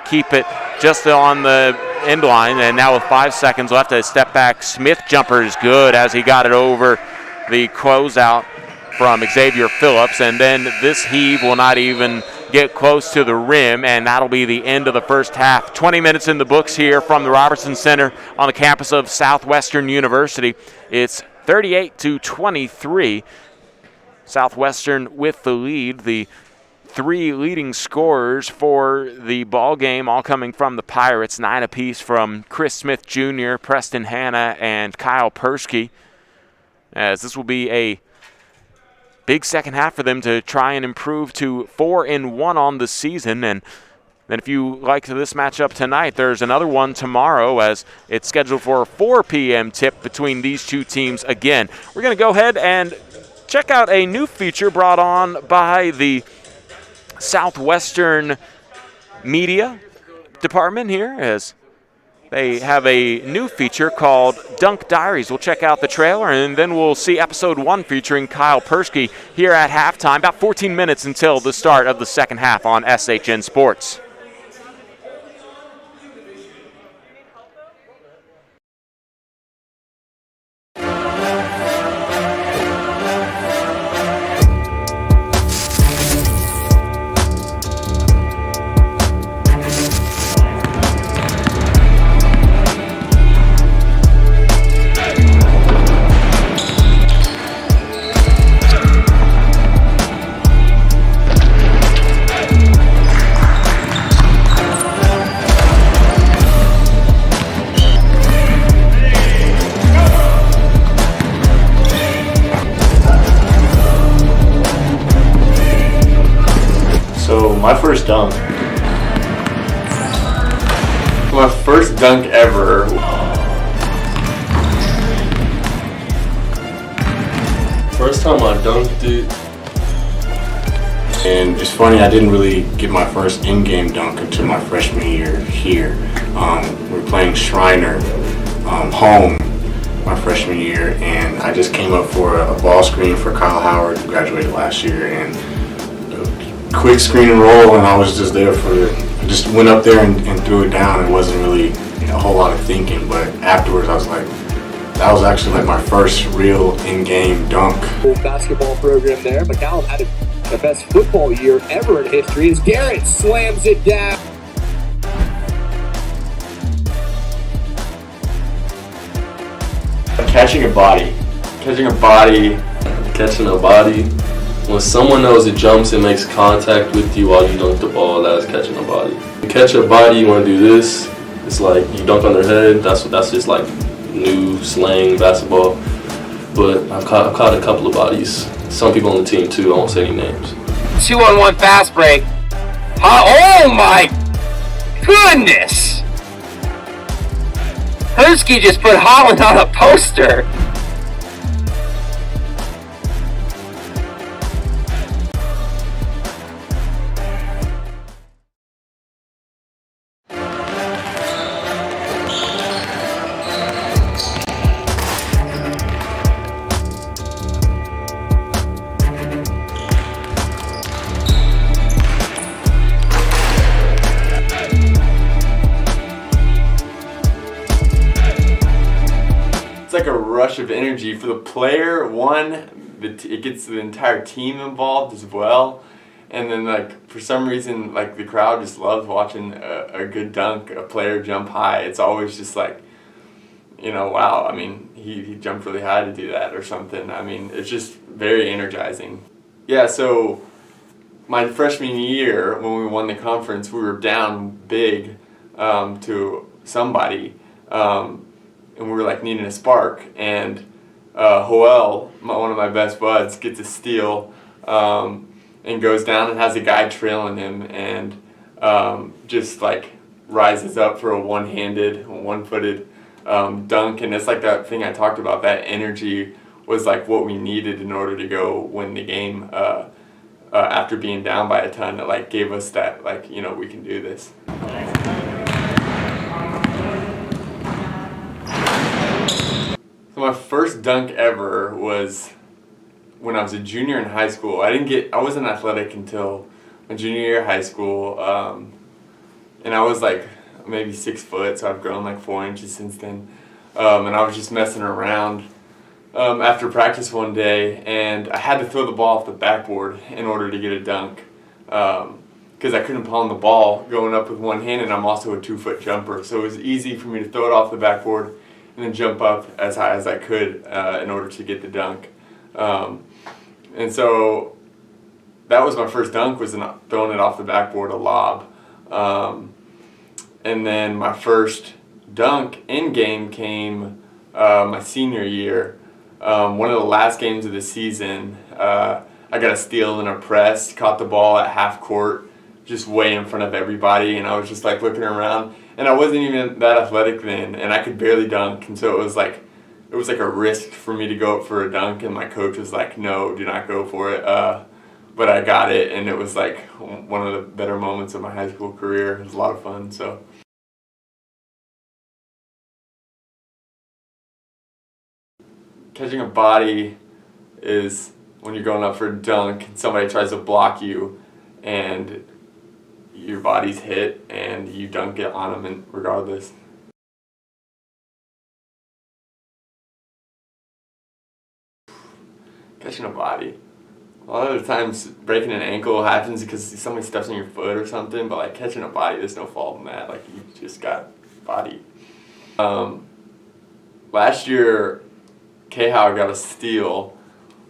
keep it just on the end line. And now with 5 seconds left, a step back Smith jumper is good as he got it over the closeout from Xavier Phillips. And then this heave will not even get close to the rim, and that'll be the end of the first half. 20 minutes in the books here from the Robertson Center on the campus of Southwestern University. It's 38-23. Southwestern with the lead. The three leading scorers for the ball game all coming from the Pirates, 9 apiece from Chris Smith Jr., Preston Hanna, and Kyle Persky. As this will be a big second half for them to try and improve to 4-1 on the season. And then if you like this matchup tonight, there's another one tomorrow as it's scheduled for a 4 p.m. tip between these two teams again. We're going to go ahead and check out a new feature brought on by the Southwestern Media Department here, as they have a new feature called Dunk Diaries. We'll check out the trailer, and then we'll see episode 1 featuring Kyle Persky here at halftime. About 14 minutes until the start of the second half on SHN Sports. My first dunk. My first dunk ever. First time I dunked it. And it's funny, I didn't really get my first in-game dunk until my freshman year here. We were playing Shriner home my freshman year, and I just came up for a ball screen for Kyle Howard, who graduated last year, and quick screen and roll, and I was just there I just went up there and threw it down. It wasn't really a whole lot of thinking, but afterwards I was like, that was actually like my first real in-game dunk. Basketball program there. McCallum had the best football year ever in history as Garrett slams it down. Catching a body. When someone knows it jumps and makes contact with you while you dunk the ball, that is catching a body. You catch a body, you want to do this. It's like you dunk on their head. That's just like new slang basketball. But I've caught a couple of bodies. Some people on the team too. I won't say any names. 2-on-1 fast break. Oh my goodness! Persky just put Holland on a poster. Like a rush of energy for the player. It gets the entire team involved as well, and then like for some reason like the crowd just loves watching a good dunk, a player jump high. It's always just like, wow, I mean he jumped really high to do that or something. I mean, it's just very energizing. Yeah, so my freshman year when we won the conference, we were down big to somebody, and we were like needing a spark, and Joel, one of my best buds, gets a steal and goes down and has a guy trailing him, and just like rises up for a one-handed, one-footed dunk. And it's like that thing I talked about, that energy was like what we needed in order to go win the game after being down by a ton. That like gave us that, like, you know, we can do this. So my first dunk ever was when I was a junior in high school. I wasn't athletic until my junior year of high school, and I was like maybe 6 foot, so I've grown like 4 inches since then. And I was just messing around after practice one day, and I had to throw the ball off the backboard in order to get a dunk, because I couldn't palm the ball going up with one hand, and I'm also a 2-foot jumper, so it was easy for me to throw it off the backboard and then jump up as high as I could in order to get the dunk. And so that was my first dunk, was throwing it off the backboard, a lob. And then my first dunk in game came my senior year. One of the last games of the season, I got a steal in a press, caught the ball at half court, just way in front of everybody, and I was just like looking around, and I wasn't even that athletic then, and I could barely dunk, and so it was like a risk for me to go up for a dunk, and my coach was like, no, do not go for it. But I got it, and it was like one of the better moments of my high school career. It was a lot of fun. So. Catching a body is when you're going up for a dunk and somebody tries to block you, and your body's hit and you dunk it on them, and regardless. Catching a body. A lot of the times breaking an ankle happens because somebody steps on your foot or something, but like catching a body, there's no fault in that. Like, you just got body. Last year, K-How got a steal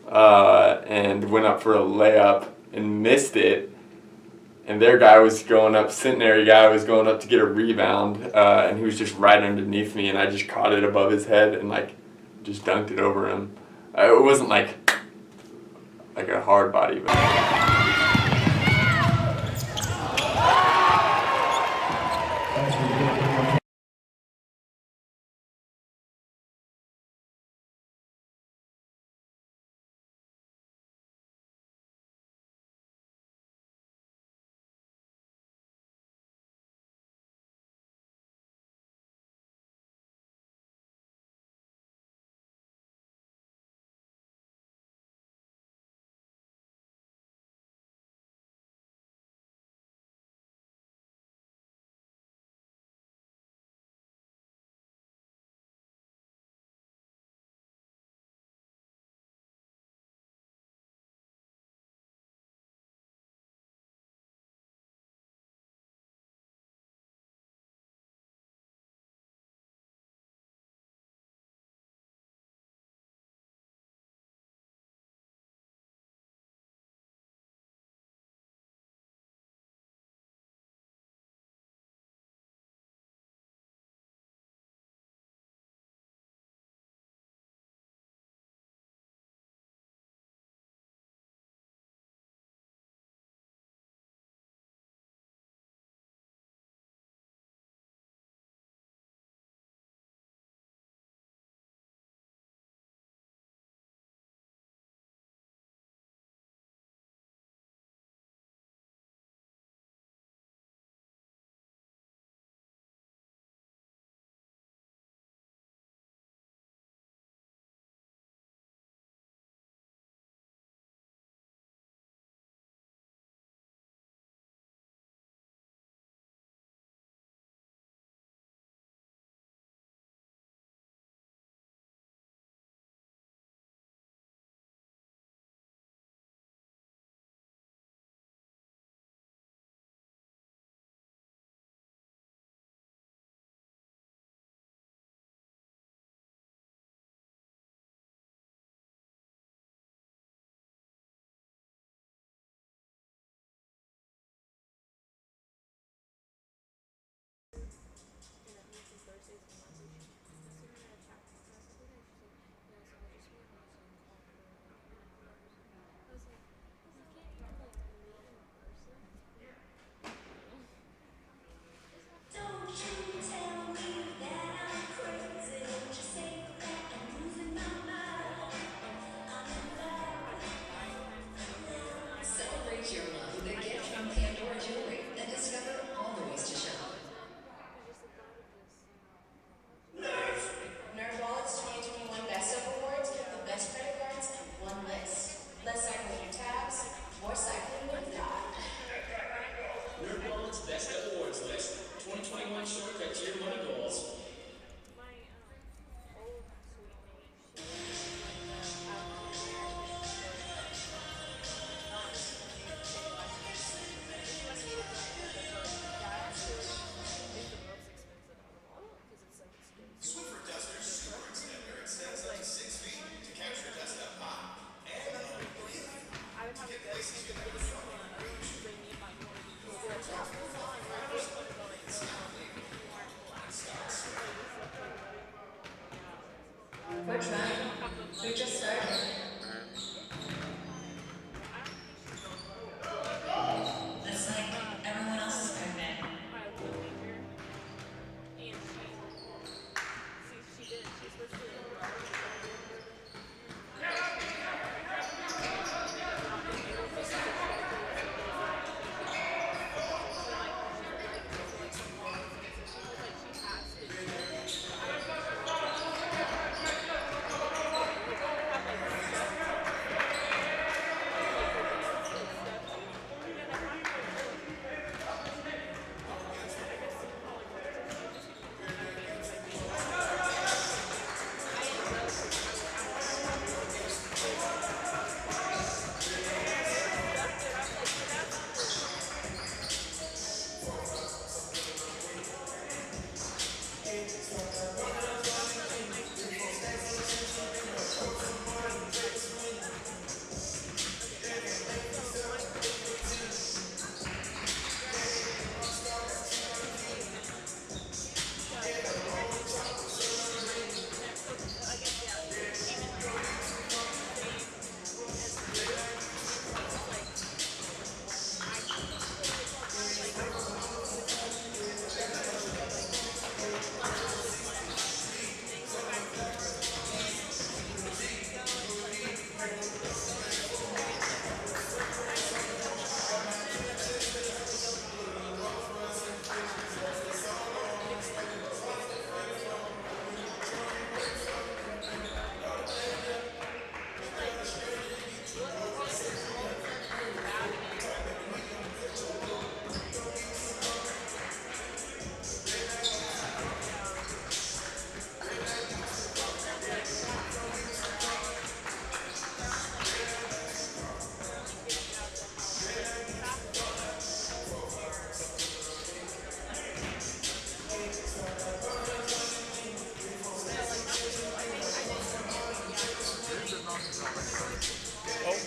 and went up for a layup and missed it. And their guy was going up, centenary guy was going up to get a rebound, and he was just right underneath me, and I just caught it above his head and like just dunked it over him. It wasn't like a hard body, but.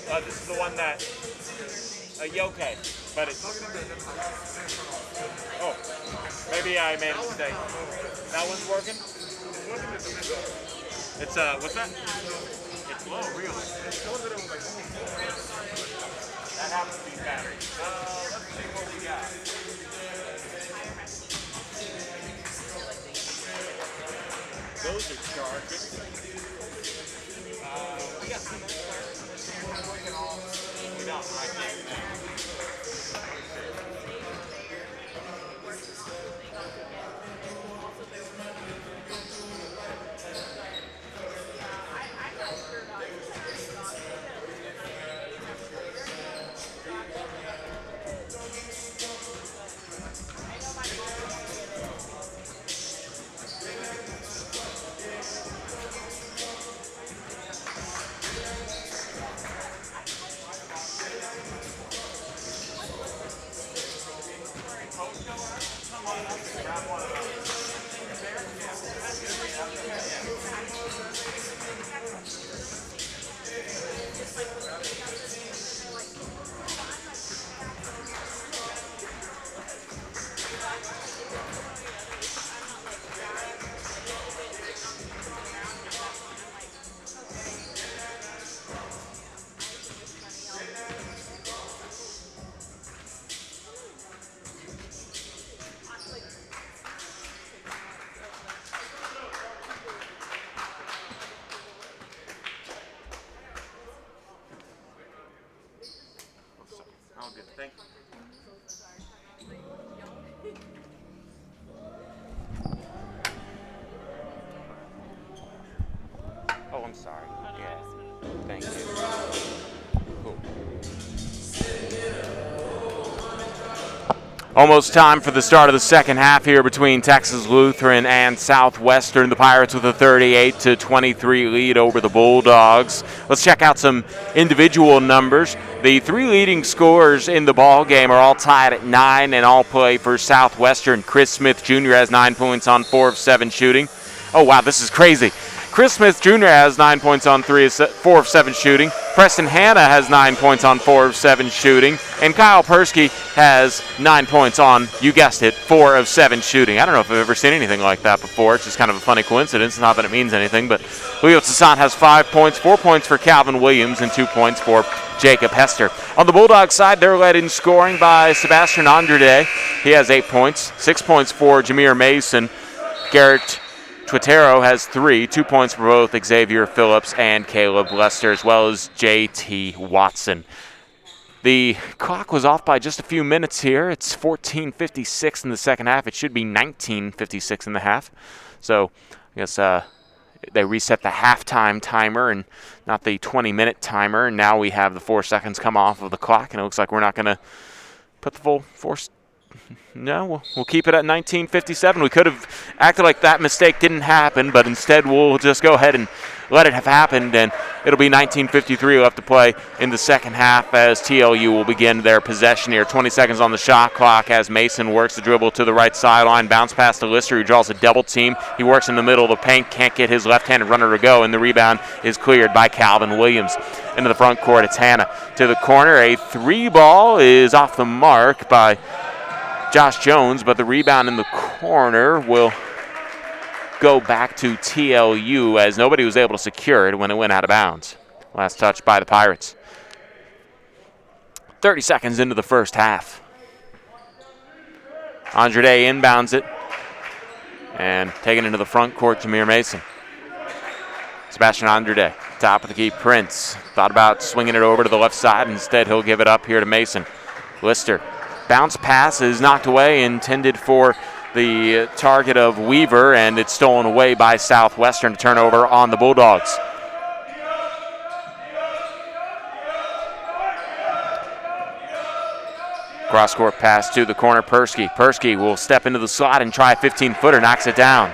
This is the one that Yoke, but it's. Oh, maybe I made a mistake. That one's working. It's what's that? It's low, really. That happens to be battery. Let's see what we got. Those are charged. We got some. We don't. I can't. Thank you. Oh, I'm sorry. Yeah. Thank you. Cool. Almost time for the start of the second half here between Texas Lutheran and Southwestern. The Pirates with a 38-23 lead over the Bulldogs. Let's check out some individual numbers. The three leading scorers in the ball game are all tied at 9 and all play for Southwestern. Chris Smith Jr. has 9 points on 4 of 7 shooting. Oh, wow, this is crazy. Chris Smith Jr. has 9 points on 4 of 7 shooting. Preston Hanna has 9 points on 4 of 7 shooting. And Kyle Persky has 9 points on, you guessed it, 4 of 7 shooting. I don't know if I've ever seen anything like that before. It's just kind of a funny coincidence. Not that it means anything, but Leo Sassant has 5 points, 4 points for Calvin Williams, and 2 points for Jacob Hester. On the Bulldogs side, they're led in scoring by Sebastian Andrade. He has 8 points, 6 points for Jameer Mason. Garrett Twitero has 3, 2 points for both Xavier Phillips and Caleb Lester, as well as J.T. Watson. The clock was off by just a few minutes here. It's 14:56 in the second half. It should be 19:56 in the half. So I guess they reset the halftime timer and not the 20-minute timer. And now we have the 4 seconds come off of the clock, and it looks like we're not going to put the full 4. No, we'll keep it at 19:57. We could have acted like that mistake didn't happen, but instead we'll just go ahead and let it have happened, and it'll be 19:53 left to play in the second half as TLU will begin their possession here. 20 seconds on the shot clock as Mason works the dribble to the right sideline, bounce pass to Lister, who draws a double team. He works in the middle of the paint, can't get his left-handed runner to go, and the rebound is cleared by Calvin Williams. Into the front court, it's Hanna to the corner. A 3 ball is off the mark by Josh Jones, but the rebound in the corner will go back to TLU as nobody was able to secure it when it went out of bounds. Last touch by the Pirates. 30 seconds into the first half. Andrade inbounds it and taken into the front court, Jameer Mason. Sebastian Andrade, top of the key, Prince. Thought about swinging it over to the left side. Instead, he'll give it up here to Mason. Lister. Bounce pass is knocked away, intended for the target of Weaver, and it's stolen away by Southwestern to turn over on the Bulldogs. Cross-court pass to the corner, Persky. Persky will step into the slot and try a 15-footer, knocks it down.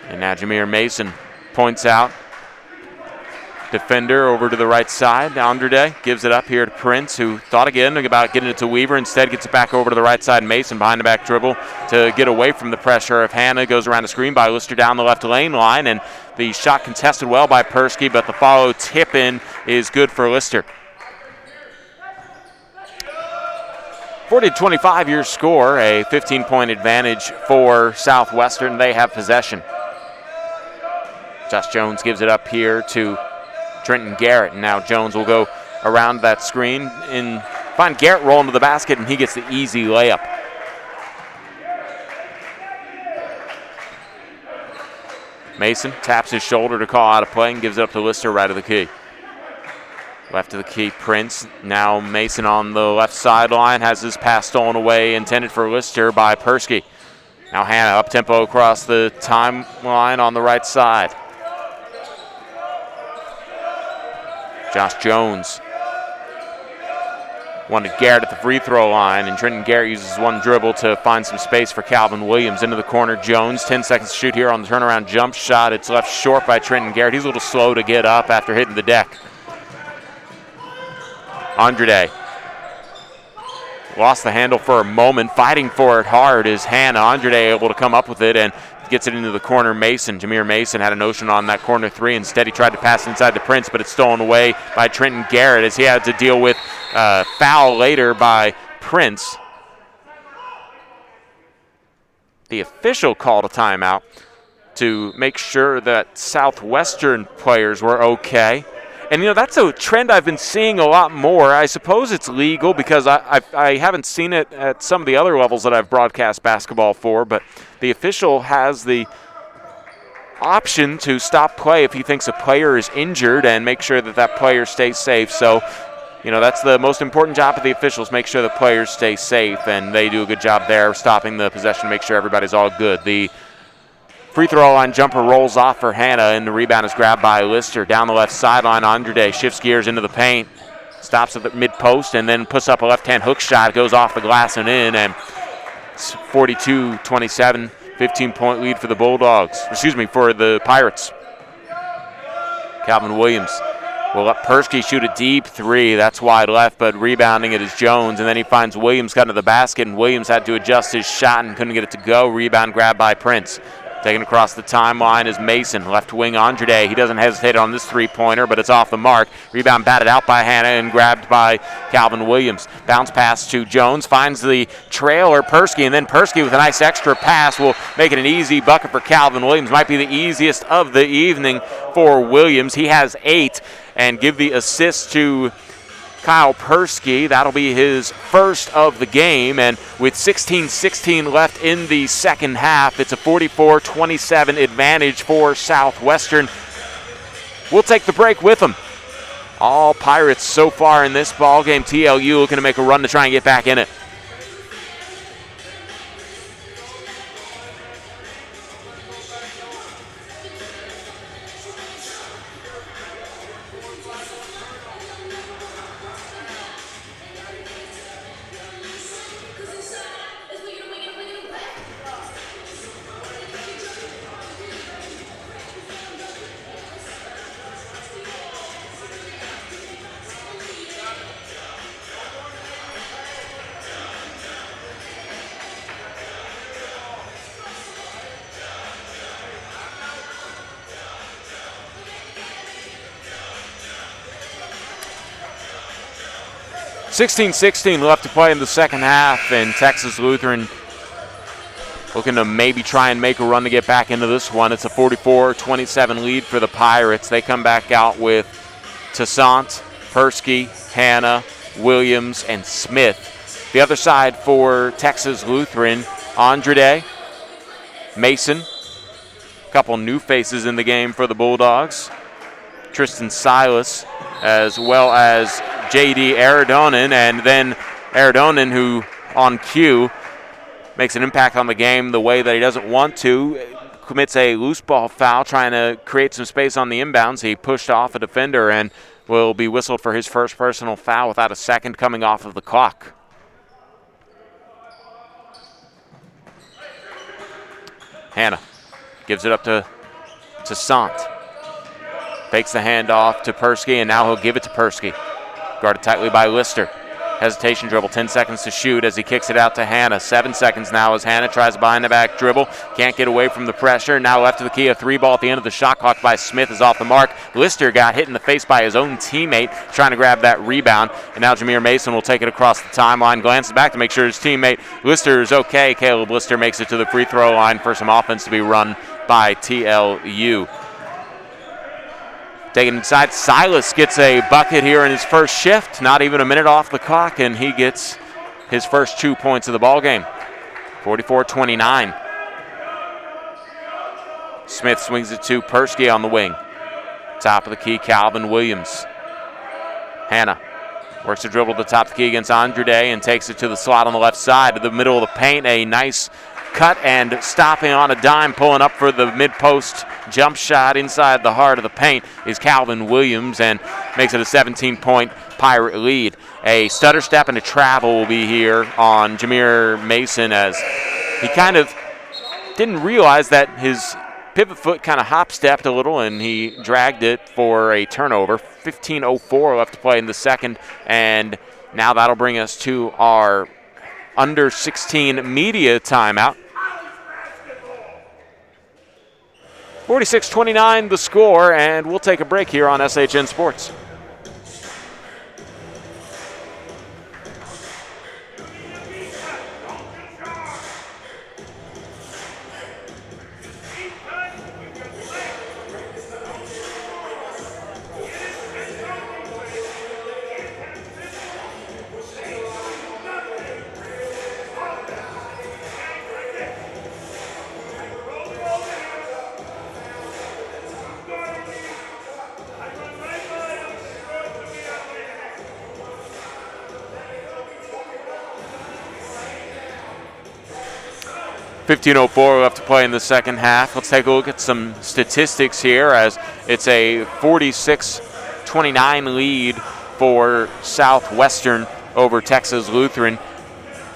And now Jameer Mason points out defender over to the right side. Andrade gives it up here to Prince, who thought again about getting it to Weaver. Instead gets it back over to the right side. Mason behind the back dribble to get away from the pressure of Hannah. Goes around the screen by Lister down the left lane line, and the shot contested well by Persky, but the follow tip in is good for Lister. 40-25 your score, a 15-point advantage for Southwestern. They have possession. Josh Jones gives it up here to Trenton Garrett, and now Jones will go around that screen and find Garrett rolling to the basket, and he gets the easy layup. Mason taps his shoulder to call out a play and gives it up to Lister right of the key. Left of the key, Prince. Now Mason on the left sideline has his pass stolen away, intended for Lister by Persky. Now Hannah up-tempo across the timeline on the right side. Josh Jones wanted Garrett at the free throw line, and Trenton Garrett uses one dribble to find some space for Calvin Williams. Into the corner, Jones, 10 seconds to shoot here on the turnaround jump shot. It's left short by Trenton Garrett. He's a little slow to get up after hitting the deck. Andrade lost the handle for a moment, fighting for it hard is Hannah. Andrade able to come up with it and gets it into the corner. Mason, Jameer Mason had a notion on that corner three. Instead, he tried to pass inside to Prince, but it's stolen away by Trenton Garrett as he had to deal with foul later by Prince. The official called a timeout to make sure that Southwestern players were okay. And, you know, that's a trend I've been seeing a lot more. I suppose it's legal because I haven't seen it at some of the other levels that I've broadcast basketball for, but the official has the option to stop play if he thinks a player is injured and make sure that that player stays safe. So, you know, that's the most important job of the officials, make sure the players stay safe, and they do a good job there stopping the possession, make sure everybody's all good. The free throw line jumper rolls off for Hannah, and the rebound is grabbed by Lister. Down the left sideline, Andrade shifts gears into the paint, stops at the mid-post, and then puts up a left-hand hook shot. It goes off the glass and in, and it's 42-27, 15-point lead for the Bulldogs. For the Pirates. Calvin Williams will let Persky shoot a deep three. That's wide left, but rebounding it is Jones, and then he finds Williams got into the basket, and Williams had to adjust his shot and couldn't get it to go. Rebound grabbed by Prince. Taken across the timeline is Mason. Left wing Andrade. He doesn't hesitate on this three-pointer, but it's off the mark. Rebound batted out by Hannah and grabbed by Calvin Williams. Bounce pass to Jones. Finds the trailer, Persky, and then Persky with a nice extra pass will make it an easy bucket for Calvin Williams. Might be the easiest of the evening for Williams. He has 8, and give the assist to Kyle Persky. That'll be his first of the game, and with 16-16 left in the second half, it's a 44-27 advantage for Southwestern. We'll take the break with them. All Pirates so far in this ball game. TLU looking to make a run to try and get back in it. $16-16 left to play in the second half, and Texas Lutheran looking to maybe try and make a run to get back into this one. It's a 44-27 lead for the Pirates. They come back out with Toussaint, Persky, Hannah, Williams, and Smith. The other side for Texas Lutheran, Andrade, Mason, a couple new faces in the game for the Bulldogs, Tristan Silas, as well as J.D. Aradonin, and then Aradonin, who on cue makes an impact on the game the way that he doesn't want to, commits a loose ball foul trying to create some space on the inbounds. He pushed off a defender and will be whistled for his first personal foul without a second coming off of the clock. Hannah gives it up to Toussaint. Fakes the handoff to Persky, and now he'll give it to Persky. Guarded tightly by Lister. Hesitation dribble, 10 seconds to shoot as he kicks it out to Hannah. 7 seconds now as Hannah tries a behind-the-back dribble. Can't get away from the pressure. Now left to the key, a 3-ball at the end of the shot clock by Smith is off the mark. Lister got hit in the face by his own teammate trying to grab that rebound. And now Jameer Mason will take it across the timeline. Glances back to make sure his teammate Lister is okay. Caleb Lister makes it to the free throw line for some offense to be run by TLU. Taking inside, Silas gets a bucket here in his first shift. Not even a minute off the clock, and he gets his first 2 points of the ball game. 44-29. Smith swings it to Persky on the wing. Top of the key, Calvin Williams. Hannah works a dribble to the top of the key against Andrade and takes it to the slot on the left side to the middle of the paint. A nice cut and stopping on a dime, pulling up for the mid-post jump shot inside the heart of the paint is Calvin Williams and makes it a 17-point Pirate lead. A stutter step and a travel will be here on Jameer Mason as he kind of didn't realize that his pivot foot kind of hop-stepped a little and he dragged it for a turnover. 15:04 left to play in the second, and now that'll bring us to our under 16 media timeout. 46-29 the score, and we'll take a break here on SHN Sports. .04 left to play in the second half. Let's take a look at some statistics here as it's a 46-29 lead for Southwestern over Texas Lutheran.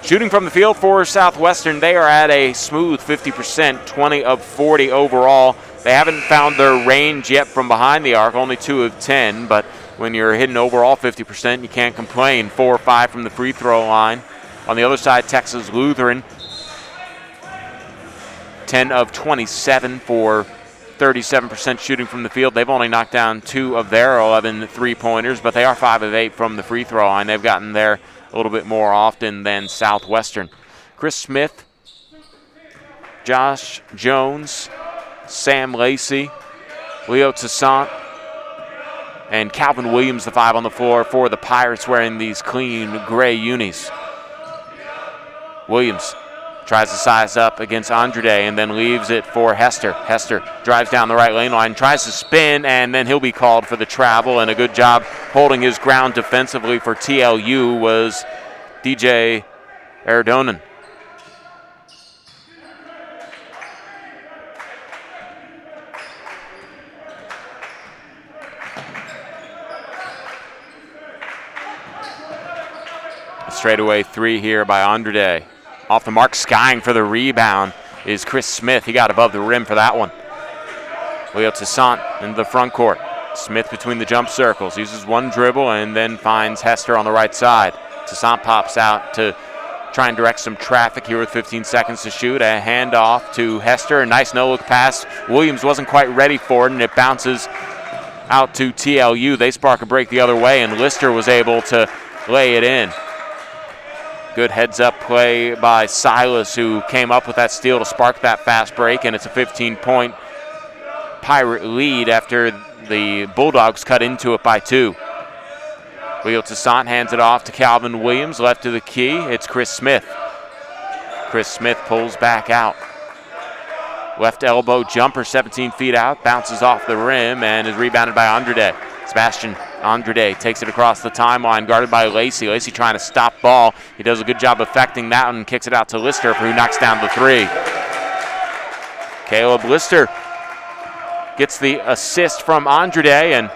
Shooting from the field for Southwestern, they are at a smooth 50%, 20 of 40 overall. They haven't found their range yet from behind the arc, only 2 of 10, but when you're hitting overall 50%, you can't complain. 4 or 5 from the free throw line. On the other side, Texas Lutheran, 10 of 27 for 37% shooting from the field. They've only knocked down 2 of their 11 three-pointers, but they are 5 of 8 from the free throw line. They've gotten there a little bit more often than Southwestern. Chris Smith, Josh Jones, Sam Lacey, Leo Toussaint, and Calvin Williams, the 5 on the floor for the Pirates, wearing these clean gray unis. Williams tries to size up against Andrade and then leaves it for Hester. Hester drives down the right lane line, tries to spin, and then he'll be called for the travel. And a good job holding his ground defensively for TLU was DJ Erdonen. A straightaway 3 here by Andrade. Off the mark, skying for the rebound is Chris Smith. He got above the rim for that one. Leo Toussaint into the front court. Smith between the jump circles. Uses one dribble and then finds Hester on the right side. Toussaint pops out to try and direct some traffic here with 15 seconds to shoot. A handoff to Hester. A nice no-look pass. Williams wasn't quite ready for it, and it bounces out to TLU. They spark a break the other way, and Lister was able to lay it in. Good heads-up play by Silas, who came up with that steal to spark that fast break, and it's a 15-point Pirate lead after the Bulldogs cut into it by 2. Leo Toussaint hands it off to Calvin Williams, left to the key. It's Chris Smith. Chris Smith pulls back out. Left elbow jumper, 17 feet out, bounces off the rim, and is rebounded by Andrade. Sebastian Andrade takes it across the timeline, guarded by Lacey. Lacey trying to stop ball. He does a good job affecting that one and kicks it out to Lister, who knocks down the 3. Caleb Lister gets the assist from Andrade, and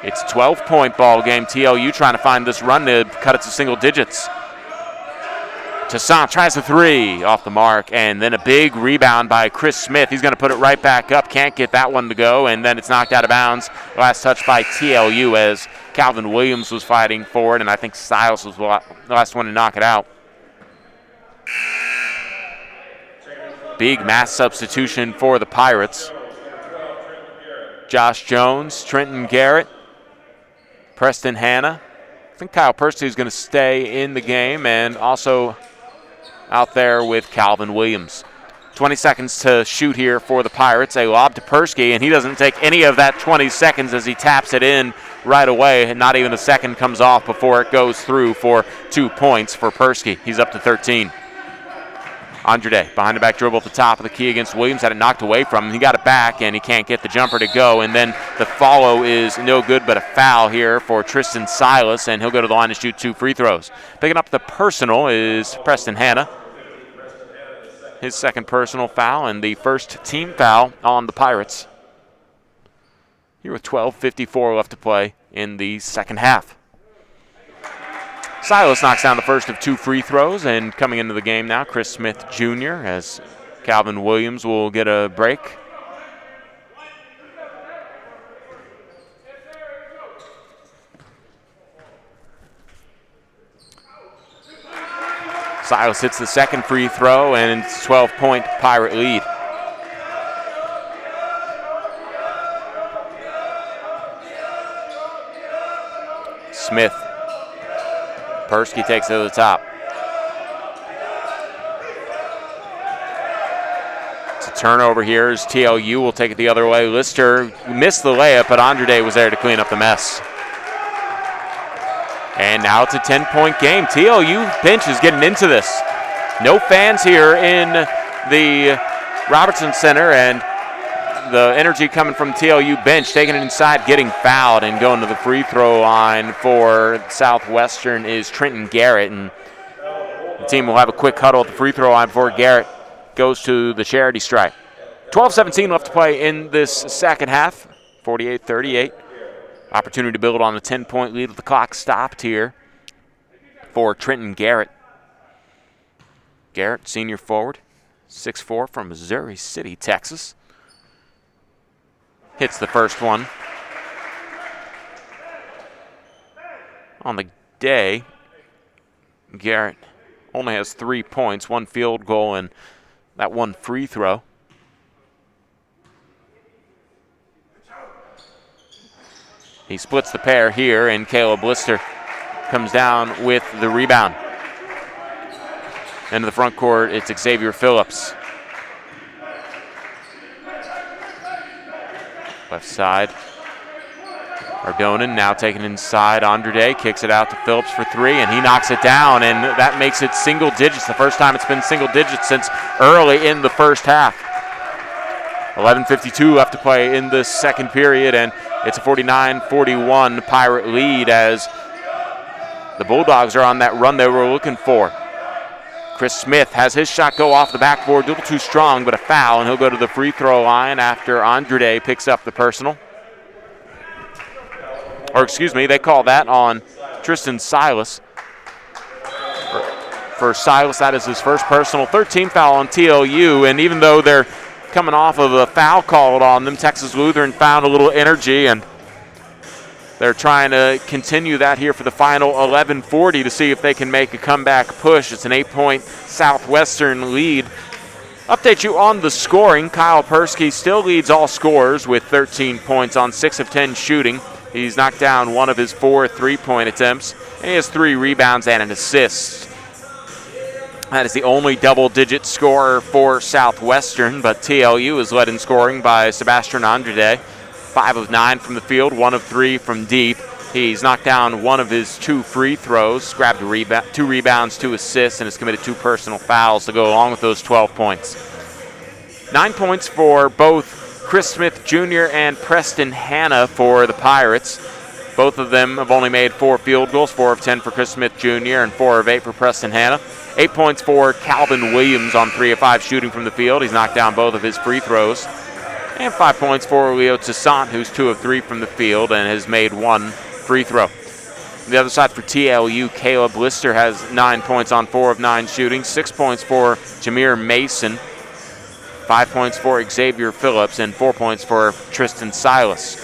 it's a 12-point ball game. TLU trying to find this run to cut it to single digits. Toussaint tries a three off the mark, and then a big rebound by Chris Smith. He's going to put it right back up. Can't get that one to go, and then it's knocked out of bounds. Last touch by TLU as Calvin Williams was fighting for it, and I think Silas was the last one to knock it out. Big mass substitution for the Pirates. Josh Jones, Trenton Garrett, Preston Hanna. I think Kyle Persky is going to stay in the game, and also out there with Calvin Williams. 20 seconds to shoot here for the Pirates. A lob to Persky, and he doesn't take any of that 20 seconds as he taps it in right away, and not even a second comes off before it goes through for 2 points for Persky. He's up to 13. Andrade, behind the back dribble at the top of the key against Williams, had it knocked away from him. He got it back, and he can't get the jumper to go, and then the follow is no good, but a foul here for Tristan Silas, and he'll go to the line to shoot 2 free throws. Picking up the personal is Preston Hanna. His second personal foul, and the first team foul on the Pirates. Here with 12:54 left to play in the second half. Silas knocks down the first of 2 free throws, and coming into the game now, Chris Smith Jr., as Calvin Williams will get a break. Silas hits the second free throw, and it's a 12-point Pirate lead. Smith. Persky takes it to the top. It's a turnover here as TLU will take it the other way. Lister missed the layup, but Andrade was there to clean up the mess. And now it's a 10-point game. TLU bench is getting into this. No fans here in the Robertson Center, and the energy coming from TLU bench, taking it inside, getting fouled, and going to the free throw line for Southwestern is Trenton Garrett. And the team will have a quick huddle at the free throw line before Garrett goes to the charity stripe. 12:17 left to play in this second half, 48-38. Opportunity to build on a 10-point lead with the clock stopped here for Trenton Garrett. Garrett, senior forward, 6'4", from Missouri City, Texas. Hits the first one. On the day, Garrett only has 3 points, 1 field goal, and that 1 free throw. He splits the pair here, and Caleb Lister comes down with the rebound. Into the front court, it's Xavier Phillips. Left side. Ardonin now taking inside. Andrade kicks it out to Phillips for 3, and he knocks it down, and that makes it single digits. The first time it's been single digits since early in the first half. 11:52 left to play in this second period, and it's a 49-41 Pirate lead as the Bulldogs are on that run they were looking for. Chris Smith has his shot go off the backboard, a little too strong, but a foul, and he'll go to the free throw line after Andrade picks up the personal. Or excuse me, they call that on Tristan Silas. For Silas, that is his first personal. 13th foul on TLU, and even though they're coming off of a foul called on them, Texas Lutheran found a little energy, and they're trying to continue that here for the final 11:40 to see if they can make a comeback push. It's an 8-point Southwestern lead. Update you on the scoring. Kyle Persky still leads all scorers with 13 points on 6 of 10 shooting. He's knocked down 1 of his 4 3-point attempts, and he has 3 rebounds and an assist. That is the only double-digit scorer for Southwestern, but TLU is led in scoring by Sebastian Andrade. 5 of 9 from the field, 1 of 3 from deep. He's knocked down 1 of his 2 free throws, grabbed 2 rebounds, 2 assists, and has committed 2 personal fouls to go along with those 12 points. 9 points for both Chris Smith Jr. and Preston Hanna for the Pirates. Both of them have only made 4 field goals, 4 of 10 for Chris Smith Jr. and 4 of 8 for Preston Hanna. 8 points for Calvin Williams on 3 of 5 shooting from the field. He's knocked down both of his free throws. And 5 points for Leo Toussaint, who's 2 of 3 from the field and has made 1 free throw. On the other side for TLU, Caleb Lister has 9 points on 4 of 9 shooting, 6 points for Jameer Mason, 5 points for Xavier Phillips, and 4 points for Tristan Silas.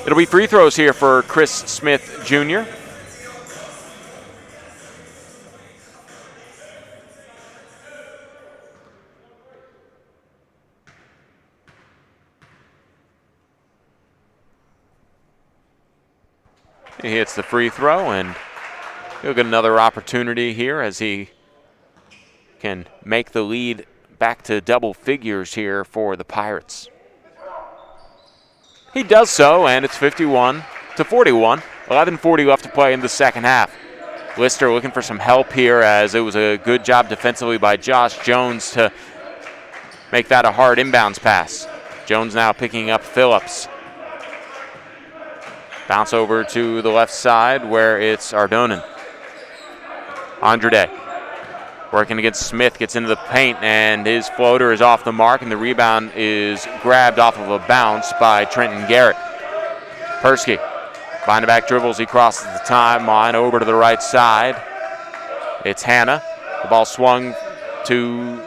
It'll be free throws here for Chris Smith Jr. He hits the free throw, and he'll get another opportunity here as he can make the lead back to double figures here for the Pirates. He does so, and it's 51-41. 11:40 left to play in the second half. Lister looking for some help here, as it was a good job defensively by Josh Jones to make that a hard inbounds pass. Jones now picking up Phillips. Bounce over to the left side where it's Ardonin. Andrade working against Smith, gets into the paint, and his floater is off the mark, and the rebound is grabbed off of a bounce by Trenton Garrett. Persky behind the back dribbles, he crosses the timeline over to the right side. It's Hanna. The ball swung to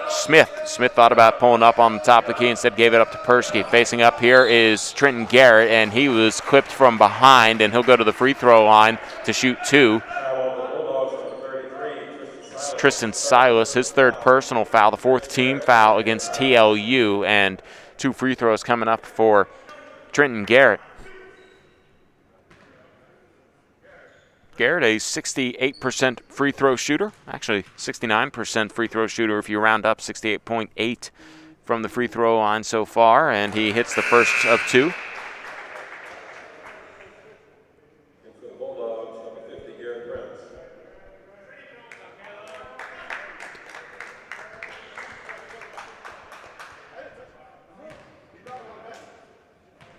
Smith. Smith thought about pulling up on the top of the key, instead gave it up to Persky. Facing up here is Trenton Garrett, and he was clipped from behind, and he'll go to the free throw line to shoot 2. Tristan Silas, his 3rd personal foul, the 4th team foul against TLU, and 2 free throws coming up for Trenton Garrett. Garrett, a 68% free throw shooter, actually 69% free throw shooter if you round up, 68.8 from the free throw line so far, and he hits the first of 2.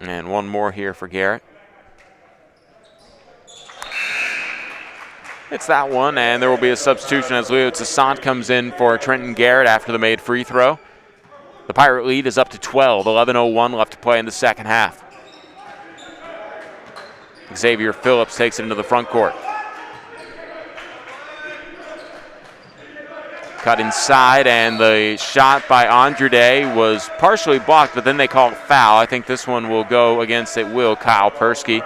And one more here for Garrett. It's that one, and there will be a substitution as Leo Toussaint comes in for Trenton Garrett after the made free throw. The Pirate lead is up to 12, 11:01 left to play in the second half. Xavier Phillips takes it into the front court. Cut inside, and the shot by Andrade was partially blocked, but then they called foul. I think this one will go against, it will, Kyle Persky.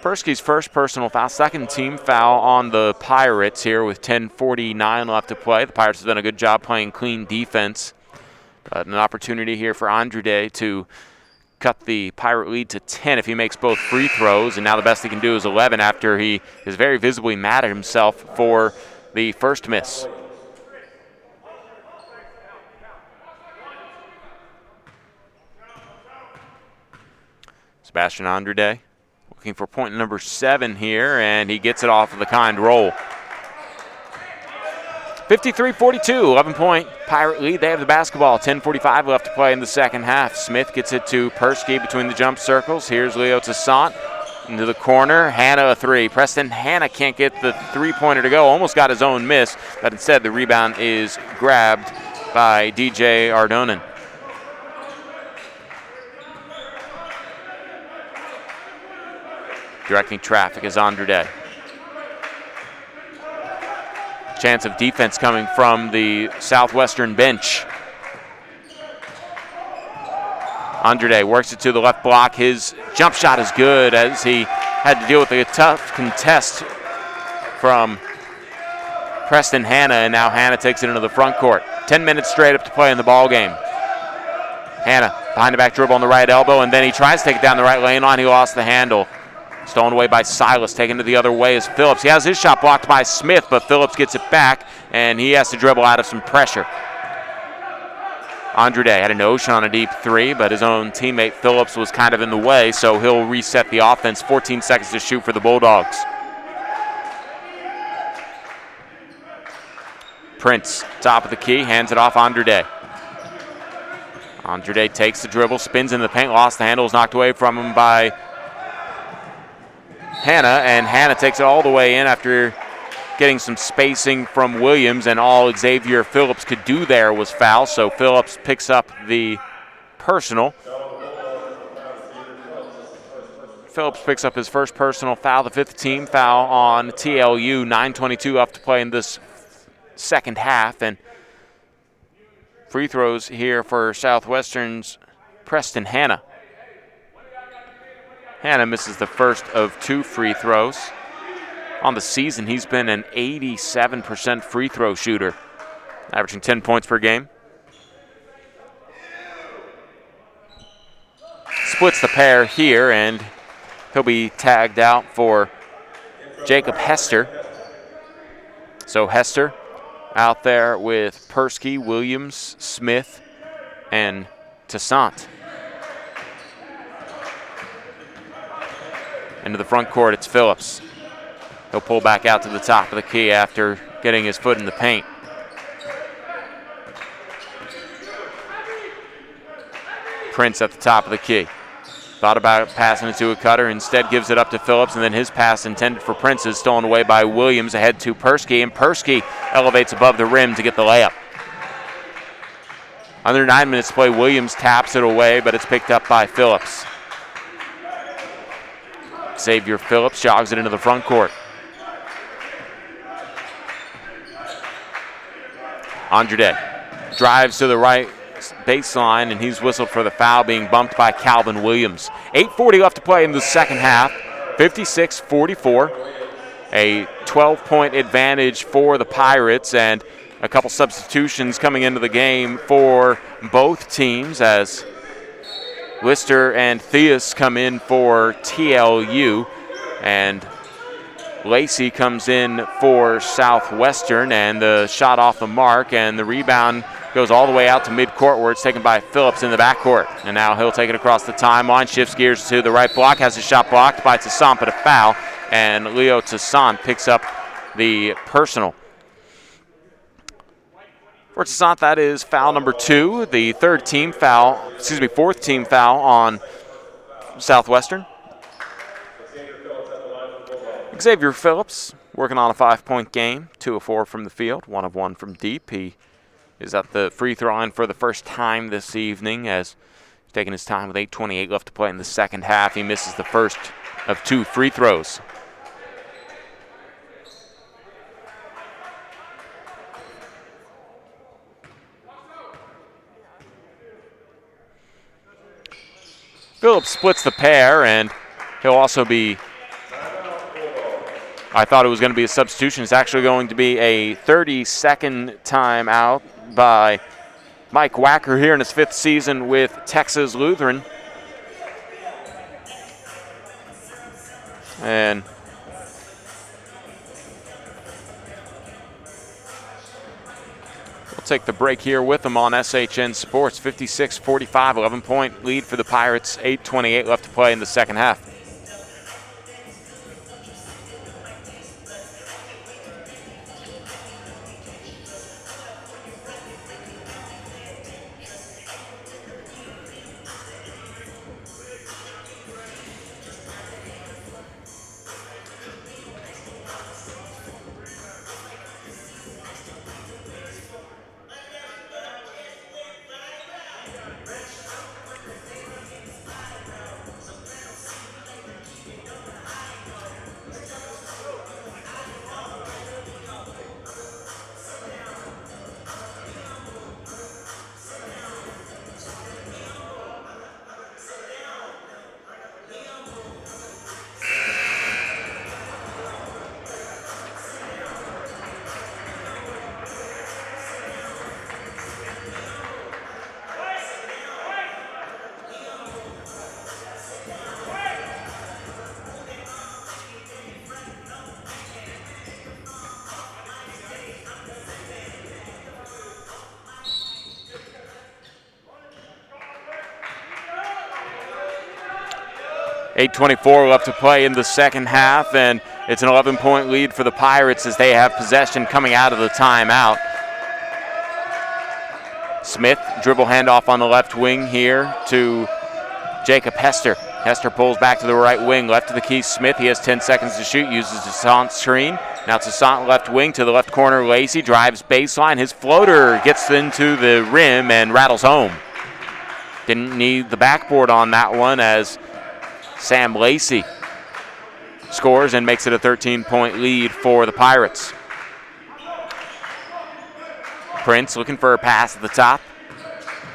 Persky's first personal foul, 2nd team foul on the Pirates here with 10:49 left to play. The Pirates have done a good job playing clean defense. But an opportunity here for Andrade to cut the Pirate lead to 10 if he makes both free throws, and now the best he can do is 11 after he is very visibly mad at himself for the first miss. Sebastian Andrade looking for point number 7 here, and he gets it off of the kind roll. 53-42, 11-point Pirate lead. They have the basketball. 10:45 left to play in the second half. Smith gets it to Persky between the jump circles. Here's Leo Toussaint into the corner. Hanna a 3. Preston Hanna can't get the three-pointer to go. Almost got his own miss, but instead the rebound is grabbed by DJ Ardonin. Directing traffic is Andrade. Chance of defense coming from the Southwestern bench. Andrade works it to the left block. His jump shot is good as he had to deal with a tough contest from Preston Hanna, and now Hanna takes it into the front court. 10 minutes straight up to play in the ball game. Hanna behind the back dribble on the right elbow, and then he tries to take it down the right lane line. He lost the handle. Stolen away by Silas, taken to the other way is Phillips. He has his shot blocked by Smith, but Phillips gets it back, and he has to dribble out of some pressure. Andrade had a notion on a deep 3, but his own teammate Phillips was kind of in the way, so he'll reset the offense. 14 seconds to shoot for the Bulldogs. Prince, top of the key, hands it off Andrade. Andrade takes the dribble, spins in the paint, lost the handle, is knocked away from him by Hanna, and Hanna takes it all the way in after getting some spacing from Williams, and all Xavier Phillips could do there was foul, so Phillips picks up the personal. Phillips picks up his first personal foul, the 5th team foul on TLU. 9:22 left to play in this second half. And free throws here for Southwestern's Preston Hanna. Hanna misses the first of 2 free throws. On the season, he's been an 87% free throw shooter, averaging 10 points per game. Splits the pair here, and he'll be tagged out for Jacob Hester. So Hester out there with Persky, Williams, Smith, and Toussaint. Into the front court, it's Phillips. He'll pull back out to the top of the key after getting his foot in the paint. Prince at the top of the key. Thought about passing it to a cutter, instead gives it up to Phillips, and then his pass intended for Prince is stolen away by Williams ahead to Persky, and Persky elevates above the rim to get the layup. Under 9 minutes to play, Williams taps it away, but it's picked up by Phillips. Xavier Phillips jogs it into the front court. Andrade drives to the right baseline, and he's whistled for the foul, being bumped by Calvin Williams. 8:40 left to play in the second half. 56-44. A 12-point advantage for the Pirates, and a couple substitutions coming into the game for both teams as Lister and Theus come in for TLU, and Lacey comes in for Southwestern, and the shot off the mark, and the rebound goes all the way out to midcourt where it's taken by Phillips in the backcourt. And now he'll take it across the timeline, shifts gears to the right block, has his shot blocked by Toussaint, but a foul, and Leo Toussaint picks up the personal. For Toussaint, that is foul number 2, the fourth team foul on Southwestern. Xavier Phillips working on a 5-point game, 2 of 4 from the field, 1 of 1 from deep. He is at the free throw line for the first time this evening as he's taking his time with 8:28 left to play in the second half. He misses the first of 2 free throws. Phillips splits the pair, and he'll also be, I thought it was going to be a substitution. It's actually going to be a 30-second timeout by Mike Wacker here in his 5th season with Texas Lutheran. And we'll take the break here with them on SHN Sports. 56-45, 11-point lead for the Pirates. 8:28 left to play in the second half. .24 left to play in the second half, and it's an 11-point lead for the Pirates as they have possession coming out of the timeout. Smith, dribble handoff on the left wing here to Jacob Hester. Hester pulls back to the right wing, left to the key. Smith, he has 10 seconds to shoot, uses Toussaint's screen. Now Toussaint left wing to the left corner. Lacey drives baseline. His floater gets into the rim and rattles home. Didn't need the backboard on that one as Sam Lacey scores and makes it a 13-point lead for the Pirates. Prince looking for a pass at the top.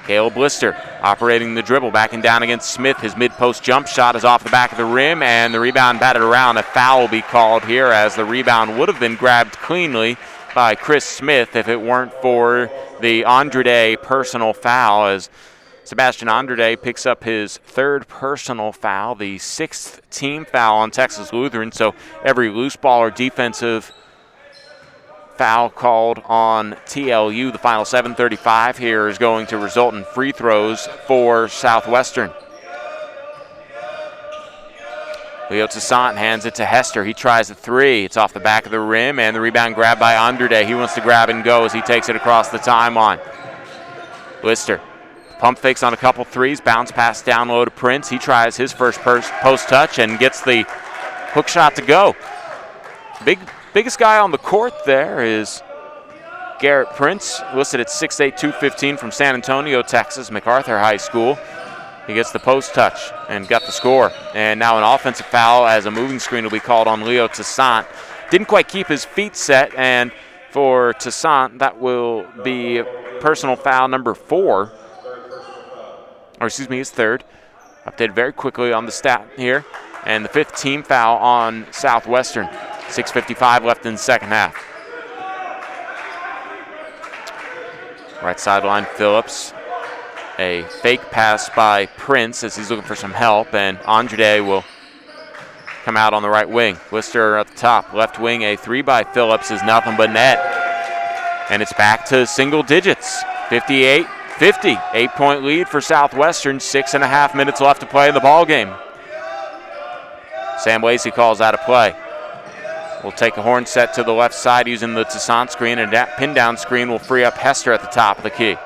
Caleb Lister operating the dribble, backing down against Smith. His mid-post jump shot is off the back of the rim, and the rebound batted around. A foul will be called here, as the rebound would have been grabbed cleanly by Chris Smith if it weren't for the Andrade personal foul, as Sebastian Andrade picks up his third personal foul, the 6th team foul on Texas Lutheran. So every loose ball or defensive foul called on TLU. The final 7:35 here is going to result in free throws for Southwestern. Leo Toussaint hands it to Hester. He tries a three. It's off the back of the rim, and the rebound grabbed by Andrade. He wants to grab and go as he takes it across the timeline. Lister pump fakes on a couple threes, bounce pass down low to Prince. He tries his first post touch and gets the hook shot to go. Biggest guy on the court there is Garrett Prince, listed at 6'8", 215 from San Antonio, Texas, MacArthur High School. He gets the post touch and got the score. And now an offensive foul as a moving screen will be called on Leo Toussaint. Didn't quite keep his feet set, and for Toussaint, that will be personal foul number 4. Or excuse me, his third. Updated very quickly on the stat here. And the 5th team foul on Southwestern. 6:55 left in the second half. Right sideline, Phillips. A fake pass by Prince as he's looking for some help, and Andrade will come out on the right wing. Lister at the top. Left wing, a three by Phillips is nothing but net. And it's back to single digits. 58-50. 8-point lead for Southwestern. 6.5 minutes left to play in the ball game. Sam Lacey calls out a play. We'll take a horn set to the left side using the Toussaint screen, and that pin down screen will free up Hester at the top of the key.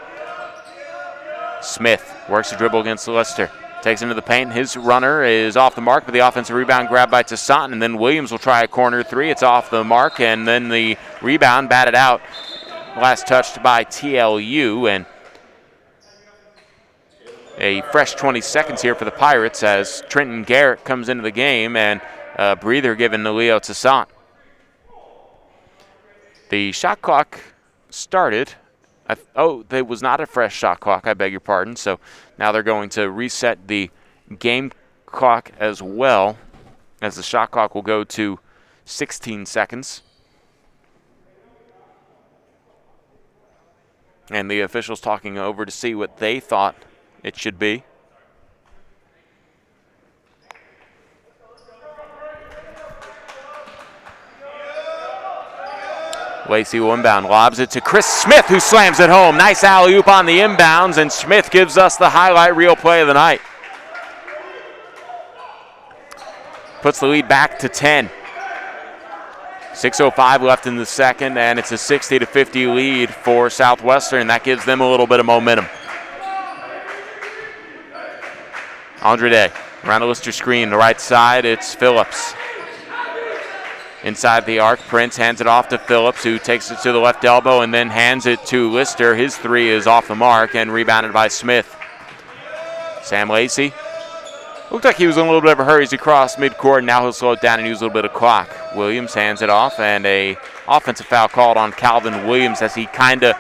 Smith works the dribble against Lister. Takes into the paint. His runner is off the mark, but the offensive rebound grabbed by Toussaint, and then Williams will try a corner three. It's off the mark, and then the rebound batted out. Last touched by TLU, and a fresh 20 seconds here for the Pirates as Trenton Garrett comes into the game, and a breather given to Leo Toussaint. The shot clock started. There was not a fresh shot clock, I beg your pardon. So now they're going to reset the game clock as well, as the shot clock will go to 16 seconds. And the officials talking over to see what they thought it should be. Lacey will inbound, lobs it to Chris Smith, who slams it home. Nice alley-oop on the inbounds, and Smith gives us the highlight reel play of the night. Puts the lead back to 10. 6:05 left in the second, and it's a 60-50 lead for Southwestern. That gives them a little bit of momentum. Andrade around the Lister screen, the right side, it's Phillips. Inside the arc, Prince hands it off to Phillips, who takes it to the left elbow and then hands it to Lister. His three is off the mark and rebounded by Smith. Sam Lacey looked like he was in a little bit of a hurry as he crossed midcourt. Now he'll slow it down and use a little bit of clock. Williams hands it off, and a offensive foul called on Calvin Williams as he kind of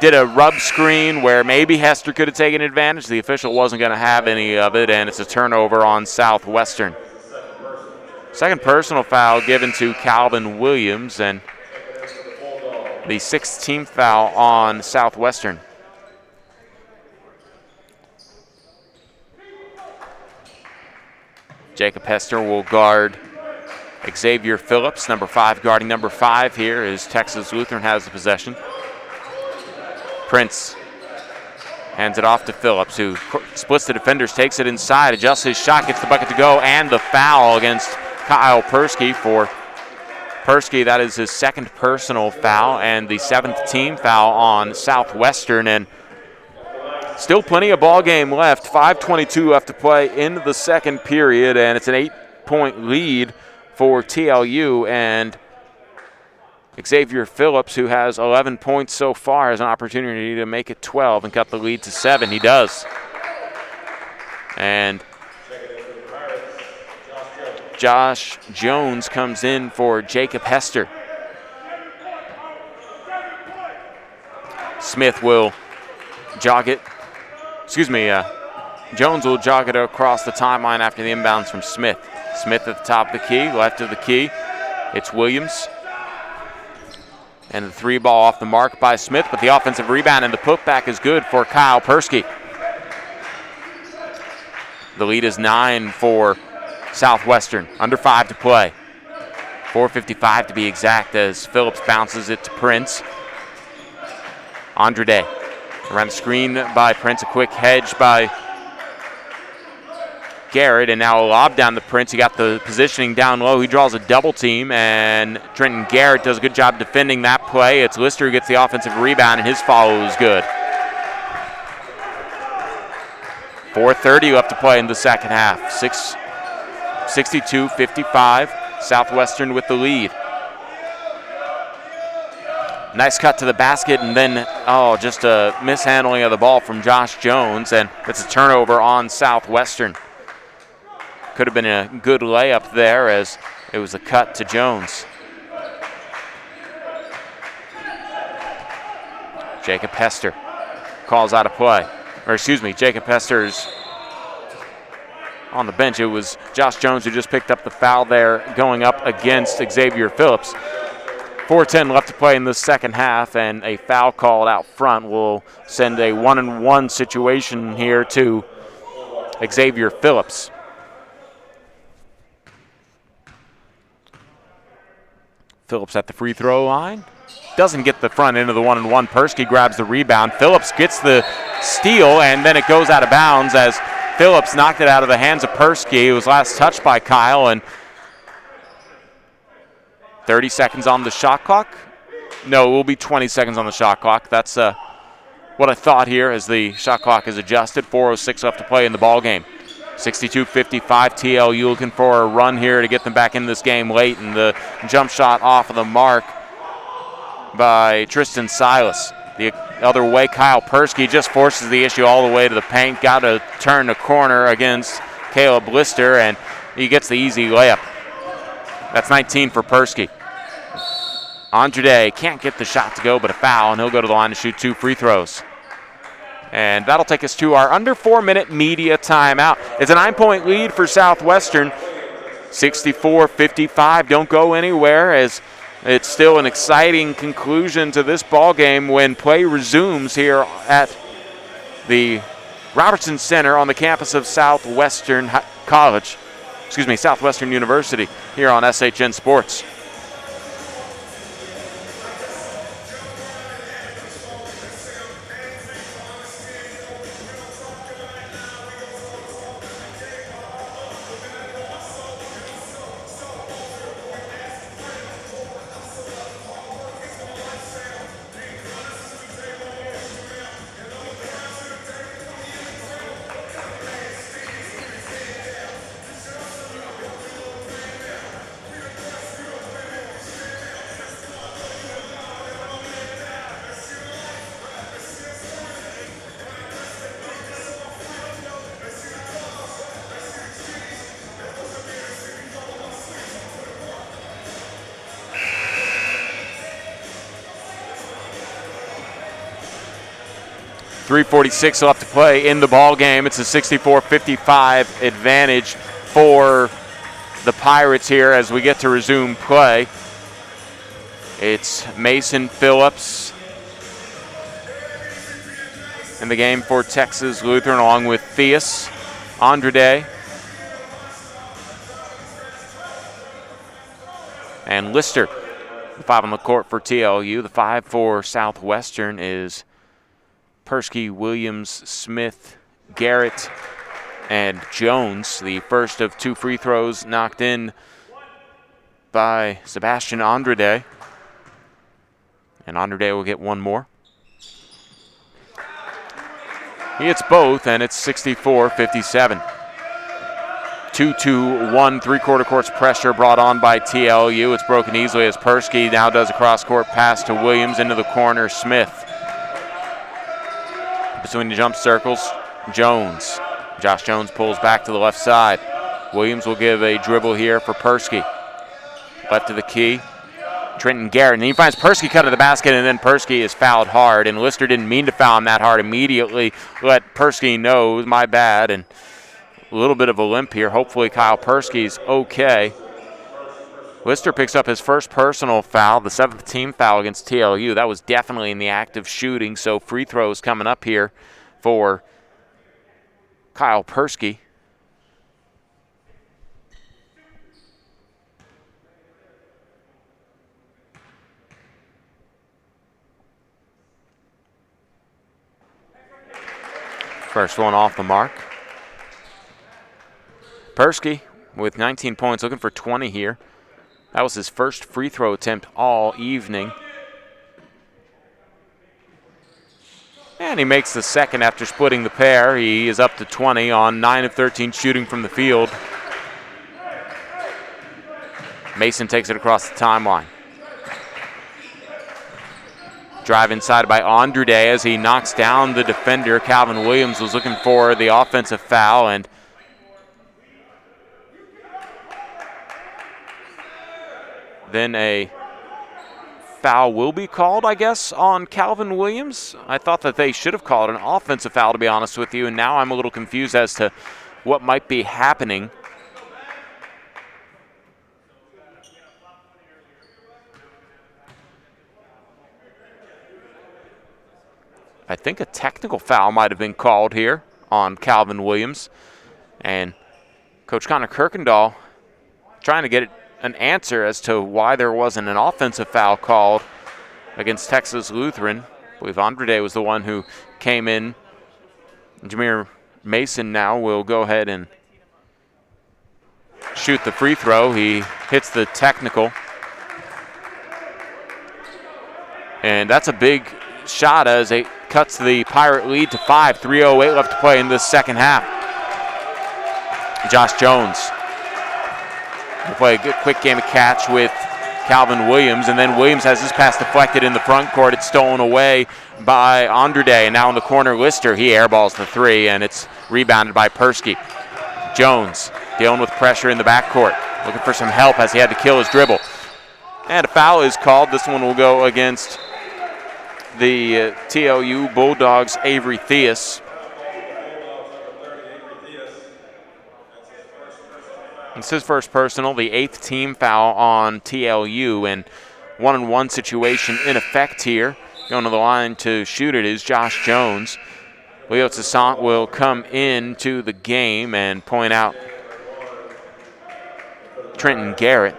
did a rub screen where maybe Hester could have taken advantage. The official wasn't going to have any of it, and it's a turnover on Southwestern. Second personal foul given to Calvin Williams, and the 6th team foul on Southwestern. Jacob Hester will guard Xavier Phillips, number 5, guarding number 5 here as Texas Lutheran has the possession. Prince hands it off to Phillips, who splits the defenders, takes it inside, adjusts his shot, gets the bucket to go, and the foul against Kyle Persky. For Persky, that is his second personal foul and the 7th team foul on Southwestern. And still plenty of ball game left. 5:22 left to play in the second period, and it's an 8-point lead for TLU. And Xavier Phillips, who has 11 points so far, has an opportunity to make it 12 and cut the lead to 7. He does. And Josh Jones comes in for Jacob Hester. Smith will jog it. Jones will jog it across the timeline after the inbounds from Smith. Smith at the top of the key, left of the key. It's Williams. And the 3 ball off the mark by Smith, but the offensive rebound and the putback is good for Kyle Persky. The lead is 9 for Southwestern. Under 5 to play. 4:55 to be exact as Phillips bounces it to Prince. Andrade around the screen by Prince. A quick hedge by Garrett, and now a lob down to Prince. He got the positioning down low. He draws a double team, and Trenton Garrett does a good job defending that play. It's Lister who gets the offensive rebound, and his follow is good. 4:30 left to play in the second half. 62-55, Southwestern with the lead. Nice cut to the basket, and then, just a mishandling of the ball from Josh Jones, and it's a turnover on Southwestern. Could have been a good layup there as it was a cut to Jones. Jacob Hester calls out a play. Jacob Hester's on the bench. It was Josh Jones who just picked up the foul there going up against Xavier Phillips. 4:10 left to play in the second half, and a foul called out front will send a 1-and-1 situation here to Xavier Phillips. Phillips at the free throw line. Doesn't get the front end of the 1-and-1. Persky grabs the rebound. Phillips gets the steal, and then it goes out of bounds as Phillips knocked it out of the hands of Persky. It was last touched by Kyle, and 30 seconds on the shot clock. No, it will be 20 seconds on the shot clock. That's what I thought here as the shot clock is adjusted. 4:06 left to play in the ball game. 62-55, TLU looking for a run here to get them back in this game late, and the jump shot off of the mark by Tristan Silas. The other way, Kyle Persky just forces the issue all the way to the paint. Got to turn the corner against Caleb Lister, and he gets the easy layup. That's 19 for Persky. Andrade can't get the shot to go, but a foul, and he'll go to the line to shoot 2 free throws. And that'll take us to our under 4-minute media timeout. It's a 9-point lead for Southwestern. 64-55. Don't go anywhere as it's still an exciting conclusion to this ball game when play resumes here at the Robertson Center on the campus of Southwestern University here on SHN Sports. .346 left to play in the ball game. It's a 64-55 advantage for the Pirates here as we get to resume play. It's Mason Phillips in the game for Texas Lutheran, along with Theus, Andrade, and Lister. The 5 on the court for TLU. The 5 for Southwestern is Persky, Williams, Smith, Garrett, and Jones. The first of 2 free throws knocked in by Sebastian Andrade. And Andrade will get one more. He hits both, and it's 64-57. 2-2-1 3/4 courts pressure brought on by TLU. It's broken easily as Persky now does a cross-court pass to Williams into the corner. Smith between the jump circles. Jones. Josh Jones pulls back to the left side. Williams will give a dribble here for Persky. Left of the key. Trenton Garrett, and he finds Persky cut to the basket, and then Persky is fouled hard, and Lister didn't mean to foul him that hard. Immediately let Persky know, it was my bad, and a little bit of a limp here. Hopefully Kyle Persky's okay. Lister picks up his first personal foul, the 7th team foul against TLU. That was definitely in the act of shooting, so free throws coming up here for Kyle Persky. First one off the mark. Persky with 19 points, looking for 20 here. That was his first free throw attempt all evening. And he makes the second after splitting the pair. He is up to 20 on 9 of 13 shooting from the field. Mason takes it across the timeline. Drive inside by Andrade as he knocks down the defender. Calvin Williams was looking for the offensive foul, and then a foul will be called, I guess, on Calvin Williams. I thought that they should have called an offensive foul, to be honest with you, and now I'm a little confused as to what might be happening. I think a technical foul might have been called here on Calvin Williams. And Coach Connor Kirkendall trying to get an answer as to why there wasn't an offensive foul called against Texas Lutheran. I believe Andrade was the one who came in. Jameer Mason now will go ahead and shoot the free throw. He hits the technical. And that's a big shot as it cuts the Pirate lead to 5. 3:08 left to play in the second half. Josh Jones will play a good quick game of catch with Calvin Williams, and then Williams has his pass deflected in the front court. It's stolen away by Andrade, and now in the corner, Lister. He airballs the 3, and it's rebounded by Persky. Jones dealing with pressure in the backcourt, looking for some help as he had to kill his dribble. And a foul is called. This one will go against the TLU Bulldogs, Avery Theus. It's his first personal, the 8th team foul on TLU, and one-on-one situation in effect here. Going to the line to shoot it is Josh Jones. Leo Toussaint will come into the game and point out Trenton Garrett.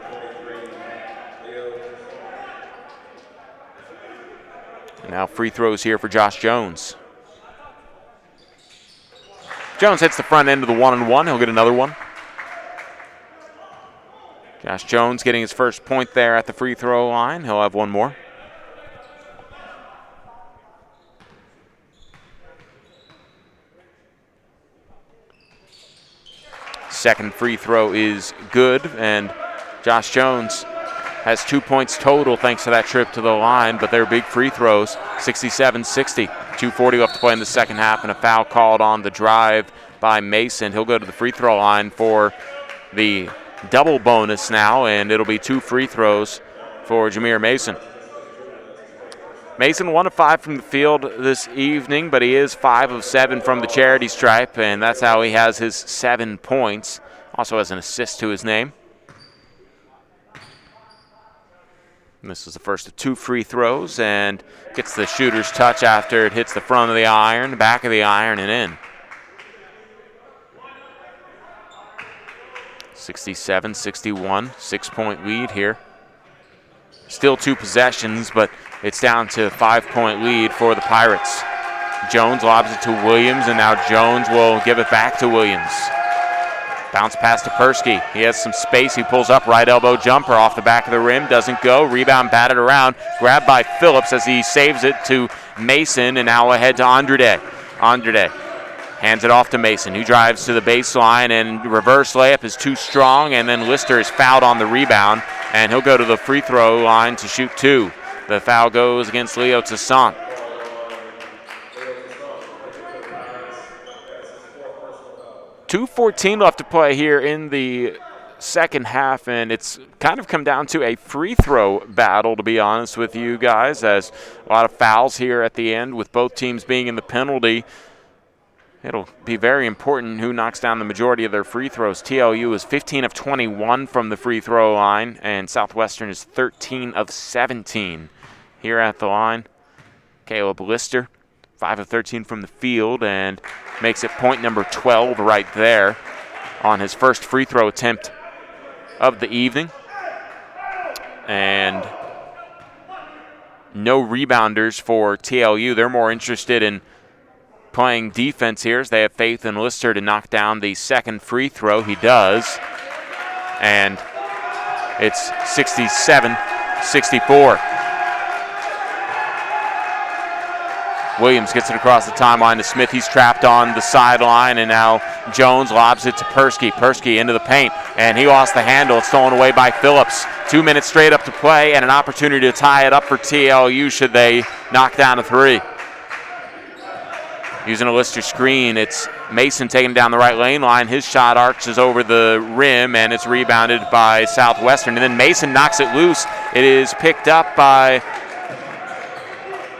And now free throws here for Josh Jones. Jones hits the front end of the one-on-one. He'll get another one. Josh Jones getting his first point there at the free throw line. He'll have one more. Second free throw is good, and Josh Jones has 2 points total thanks to that trip to the line, but they're big free throws. 67-60. 2:40 left to play in the second half, and a foul called on the drive by Mason. He'll go to the free throw line for the double bonus now, and it'll be 2 free throws for Jameer Mason. Mason 1 of 5 from the field this evening, but he is 5 of 7 from the charity stripe, and that's how he has his 7 points. Also has an assist to his name. And this is the first of 2 free throws, and gets the shooter's touch after it hits the front of the iron, back of the iron, and in. 67-61, 6-point lead here. Still 2 possessions, but it's down to a 5-point lead for the Pirates. Jones lobs it to Williams, and now Jones will give it back to Williams. Bounce pass to Persky. He has some space. He pulls up, right elbow jumper off the back of the rim. Doesn't go. Rebound batted around. Grabbed by Phillips as he saves it to Mason, and now ahead to Andrade. Andrade hands it off to Mason, who drives to the baseline, and reverse layup is too strong, and then Lister is fouled on the rebound, and he'll go to the free throw line to shoot 2. The foul goes against Leo Toussaint. 2:14 left to play here in the second half, and it's kind of come down to a free throw battle, to be honest with you guys, as a lot of fouls here at the end with both teams being in the penalty. It'll be very important who knocks down the majority of their free throws. TLU is 15 of 21 from the free throw line, and Southwestern is 13 of 17 here at the line. Caleb Lister, 5 of 13 from the field, and makes it point number 12 right there on his first free throw attempt of the evening. And no rebounders for TLU. They're more interested in playing defense here as they have faith in Lister to knock down the second free throw. He does. And it's 67-64. Williams gets it across the timeline to Smith. He's trapped on the sideline, and now Jones lobs it to Persky. Persky into the paint, and he lost the handle. It's stolen away by Phillips. 2 minutes straight up to play, and an opportunity to tie it up for TLU should they knock down a three. Using a Lister screen, it's Mason taking down the right lane line. His shot arches over the rim, and it's rebounded by Southwestern. And then Mason knocks it loose. It is picked up by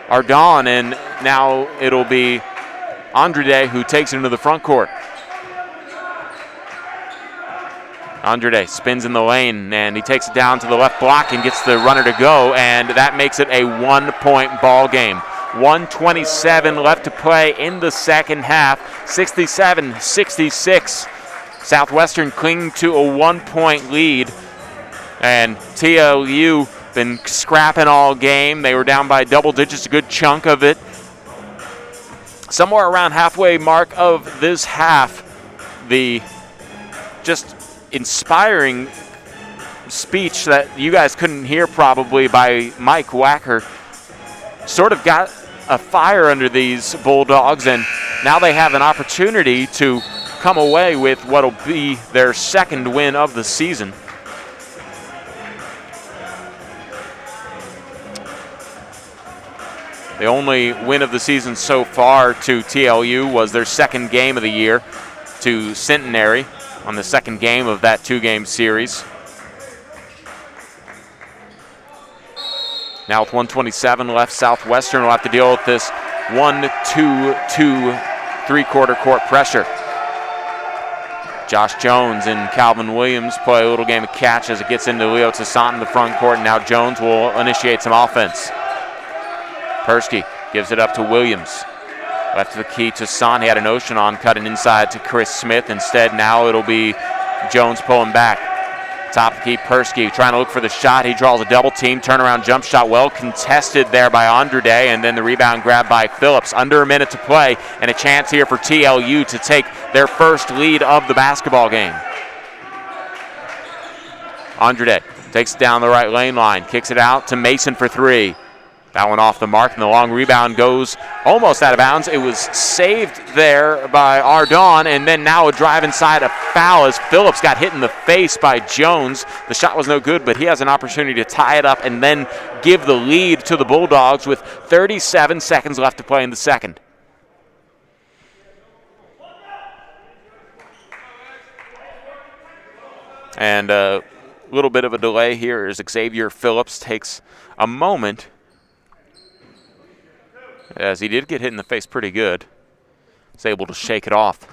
Ardon, and now it'll be Andrade who takes it into the front court. Andrade spins in the lane, and he takes it down to the left block and gets the runner to go, and that makes it a 1-point ball game. 1:27 left to play in the second half. 67-66. Southwestern clinging to a 1-point lead, and TLU been scrapping all game. They were down by double digits a good chunk of it. Somewhere around halfway mark of this half, the just inspiring speech that you guys couldn't hear probably by Mike Wacker sort of got a fire under these Bulldogs, and now they have an opportunity to come away with what will be their second win of the season. The only win of the season so far to TLU was their second game of the year to Centenary on the second game of that 2-game series. Now with 1:27 left, Southwestern will have to deal with this 1-2-2 three-quarter court pressure. Josh Jones and Calvin Williams play a little game of catch as it gets into Leo Toussaint in the front court, and now Jones will initiate some offense. Persky gives it up to Williams. Left to the key, Toussaint. He had a notion on cutting inside to Chris Smith. Instead, now it'll be Jones pulling back. Top of the key, Persky trying to look for the shot. He draws a double team, turnaround jump shot, well contested there by Andrade, and then the rebound grabbed by Phillips. Under a minute to play, and a chance here for TLU to take their first lead of the basketball game. Andrade takes it down the right lane line, kicks it out to Mason for three. That one off the mark, and the long rebound goes almost out of bounds. It was saved there by Ardon, and then now a drive inside, a foul as Phillips got hit in the face by Jones. The shot was no good, but he has an opportunity to tie it up and then give the lead to the Bulldogs with 37 seconds left to play in the second. And a little bit of a delay here as Xavier Phillips takes a moment, as he did get hit in the face pretty good. He's able to shake it off.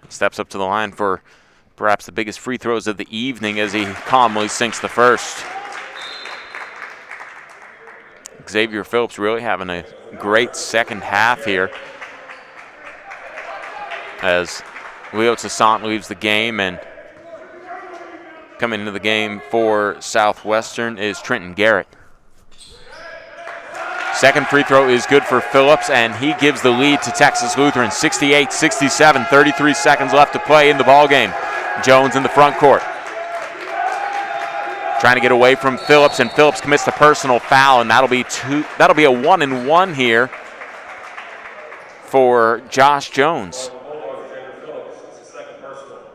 Steps up to the line for perhaps the biggest free throws of the evening as he calmly sinks the first. Xavier Phillips really having a great second half here as Leo Toussaint leaves the game, and coming into the game for Southwestern is Trenton Garrett. Second free throw is good for Phillips, and he gives the lead to Texas Lutheran. 68-67, 33 seconds left to play in the ballgame. Jones in the front court, trying to get away from Phillips, and Phillips commits the personal foul, and that'll be a 1-and-1 here for Josh Jones.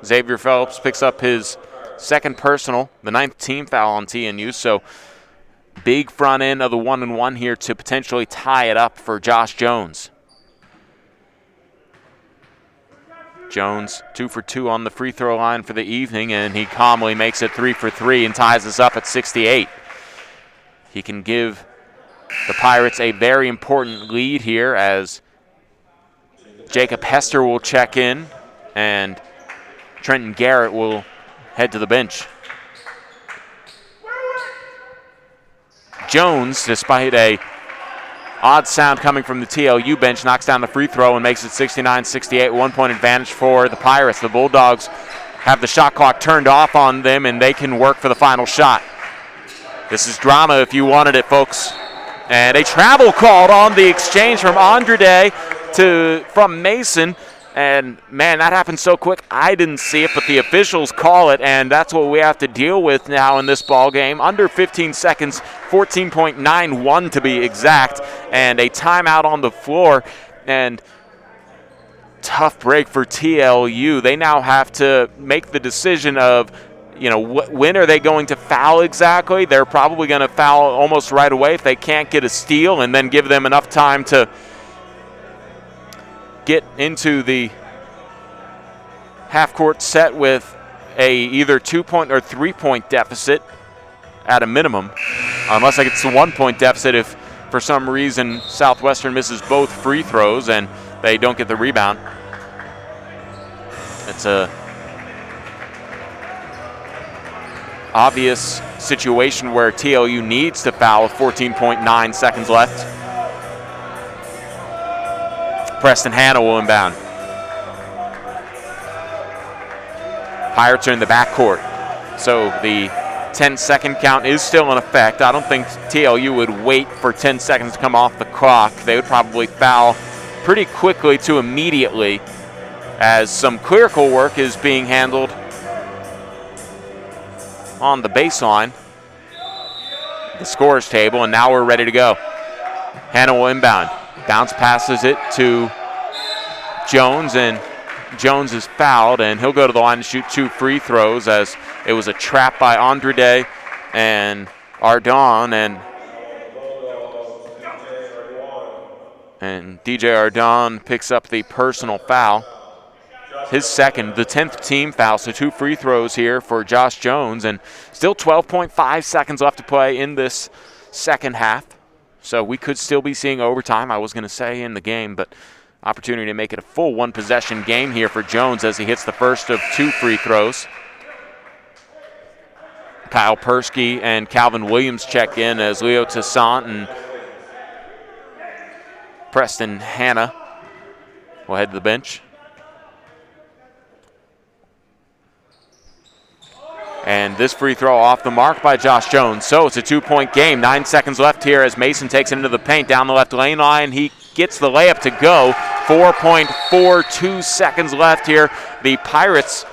Xavier Phillips picks up his second personal, the 9th team foul on TNU, so big front end of the 1-and-1 here to potentially tie it up for Josh Jones. Jones 2 for 2 on the free throw line for the evening, and he calmly makes it 3 for 3 and ties us up at 68. He can give the Pirates a very important lead here as Jacob Hester will check in and Trenton Garrett will head to the bench. Jones, despite a odd sound coming from the TLU bench, knocks down the free throw and makes it 69-68, 1-point advantage for the Pirates. The Bulldogs have the shot clock turned off on them, and they can work for the final shot. This is drama if you wanted it, folks. And a travel called on the exchange from Andrade from Mason. And, man, that happened so quick. I didn't see it, but the officials call it, and that's what we have to deal with now in this ball game. Under 15 seconds, 14.91 to be exact, and a timeout on the floor. And tough break for TLU. They now have to make the decision of, when are they going to foul exactly? They're probably going to foul almost right away if they can't get a steal, and then give them enough time to get into the half-court set with a either 2-point or 3-point deficit at a minimum, unless it's a 1-point deficit if for some reason Southwestern misses both free throws and they don't get the rebound. It's a obvious situation where TLU needs to foul with 14.9 seconds left. Preston Hanna will inbound. Pirates are in the backcourt, so the 10-second count is still in effect. I don't think TLU would wait for 10 seconds to come off the clock. They would probably foul pretty quickly to immediately, as some clerical work is being handled on the baseline, the scorer's table, and now we're ready to go. Hanna will inbound. Bounce passes it to Jones, and Jones is fouled, and he'll go to the line to shoot 2 free throws as it was a trap by Andrade and Ardon, and DJ Ardon picks up the personal foul. His second, the 10th team foul, so 2 free throws here for Josh Jones, and still 12.5 seconds left to play in this second half. So we could still be seeing overtime, I was going to say, in the game, but opportunity to make it a full one-possession game here for Jones as he hits the first of 2 free throws. Kyle Persky and Calvin Williams check in as Leo Toussaint and Preston Hanna will head to the bench. And this free throw off the mark by Josh Jones. So it's a 2-point game. 9 seconds left here as Mason takes it into the paint down the left lane line. He gets the layup to go. 4.42 seconds left here. The Pirates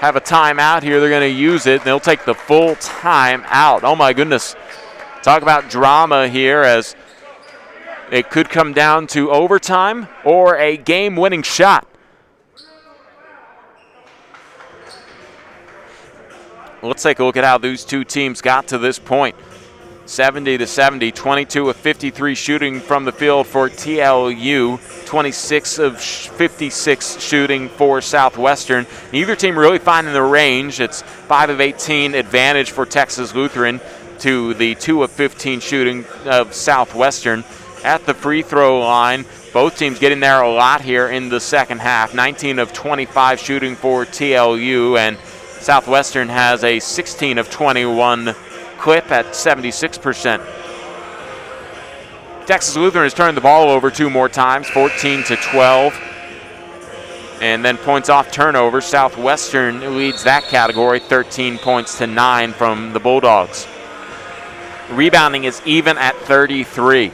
have a timeout here. They're going to use it. They'll take the full time out. Oh, my goodness. Talk about drama here as it could come down to overtime or a game-winning shot. Let's take a look at how these two teams got to this point. 70-70, 22 of 53 shooting from the field for TLU, 26 of 56 shooting for Southwestern. Neither team really finding the range. It's 5 of 18 advantage for Texas Lutheran to the 2 of 15 shooting of Southwestern. At the free throw line, both teams getting there a lot here in the second half. 19 of 25 shooting for TLU, and Southwestern has a 16 of 21 clip at 76%. Texas Lutheran has turned the ball over 2 more times, 14-12. And then points off turnovers. Southwestern leads that category, 13 points to 9 from the Bulldogs. Rebounding is even at 33.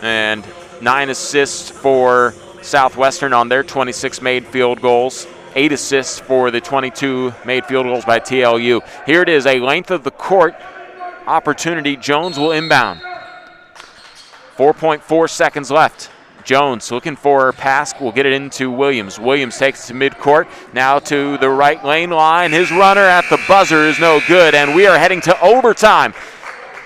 And 9 assists for Southwestern on their 26 made field goals. 8 assists for the 22 made field goals by TLU. Here it is, a length of the court opportunity. Jones will inbound. 4.4 seconds left. Jones looking for a pass, will get it into Williams. Williams takes it to midcourt, now to the right lane line. His runner at the buzzer is no good, and we are heading to overtime.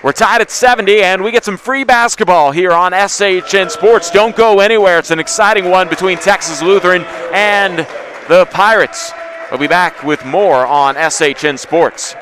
We're tied at 70, and we get some free basketball here on SHN Sports. Don't go anywhere. It's an exciting one between Texas Lutheran and the Pirates. We'll be back with more on SHN Sports.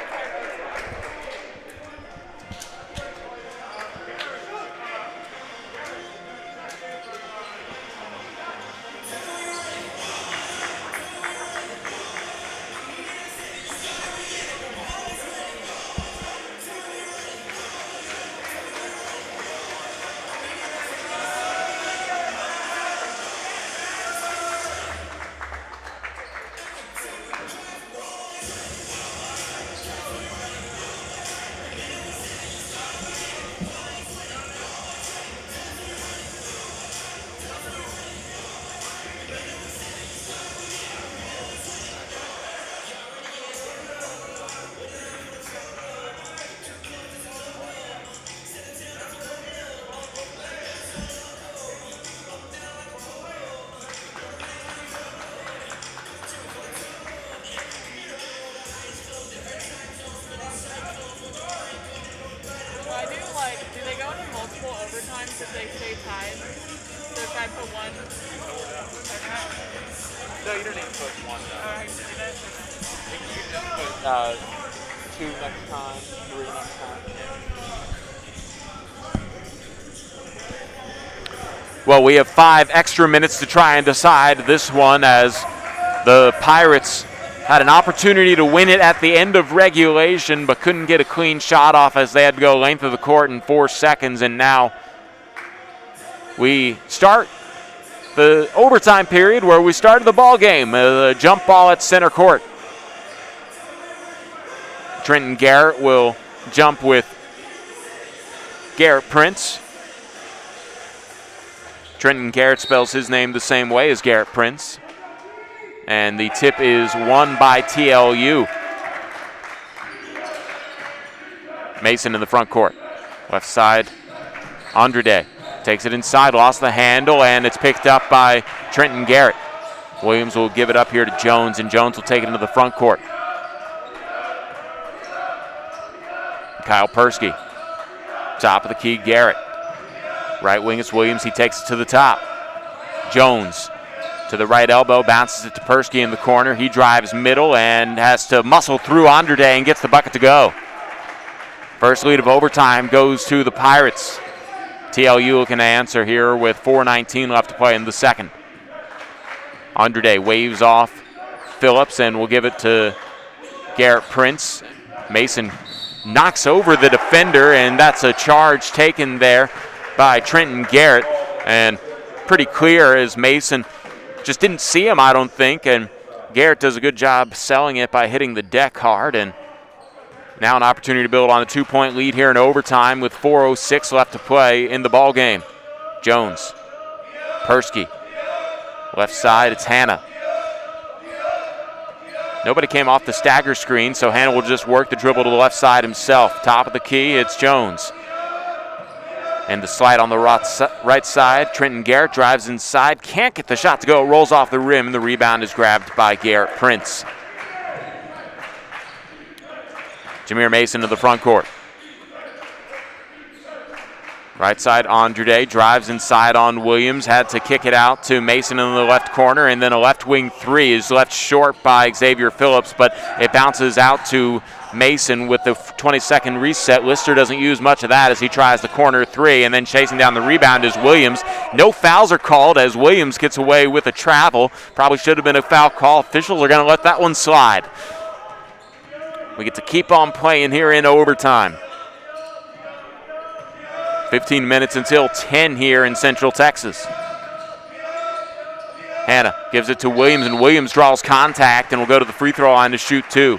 No, you don't need to put one. You can just put 2 next time, 3 next time. Well, we have 5 extra minutes to try and decide this one, as the Pirates had an opportunity to win it at the end of regulation but couldn't get a clean shot off as they had to go length of the court in 4 seconds. And now we start the overtime period where we started the ball game. The jump ball at center court. Trenton Garrett will jump with Garrett Prince. Trenton Garrett spells his name the same way as Garrett Prince. And the tip is won by TLU. Mason in the front court. Left side, Andrade. Takes it inside, lost the handle, and it's picked up by Trenton Garrett. Williams will give it up here to Jones, and Jones will take it into the front court. Kyle Persky. Top of the key, Garrett. Right wing is Williams. He takes it to the top. Jones to the right elbow, bounces it to Persky in the corner. He drives middle and has to muscle through Andrade and gets the bucket to go. First lead of overtime goes to the Pirates. TLU looking to answer here with 4:19 left to play in the second. Andrade waves off Phillips and will give it to Garrett Prince. Mason knocks over the defender, and that's a charge taken there by Trenton Garrett. And pretty clear as Mason just didn't see him, I don't think. And Garrett does a good job selling it by hitting the deck hard. And now an opportunity to build on a 2-point lead here in overtime with 4:06 left to play in the ball game. Jones, Persky, left side, it's Hanna. Nobody came off the stagger screen, so Hanna will just work the dribble to the left side himself. Top of the key, it's Jones. And the slide on the right side, Trenton Garrett drives inside, can't get the shot to go, rolls off the rim, and the rebound is grabbed by Garrett Prince. Jameer Mason to the front court. Right side, Andrade drives inside on Williams. Had to kick it out to Mason in the left corner, and then a left wing three is left short by Xavier Phillips, but it bounces out to Mason with the 20-second reset. Lister doesn't use much of that as he tries the corner three, and then chasing down the rebound is Williams. No fouls are called as Williams gets away with a travel. Probably should have been a foul call. Officials are going to let that one slide. We get to keep on playing here in overtime. 15 minutes until 10 here in Central Texas. Hanna gives it to Williams, and Williams draws contact and will go to the free throw line to shoot two.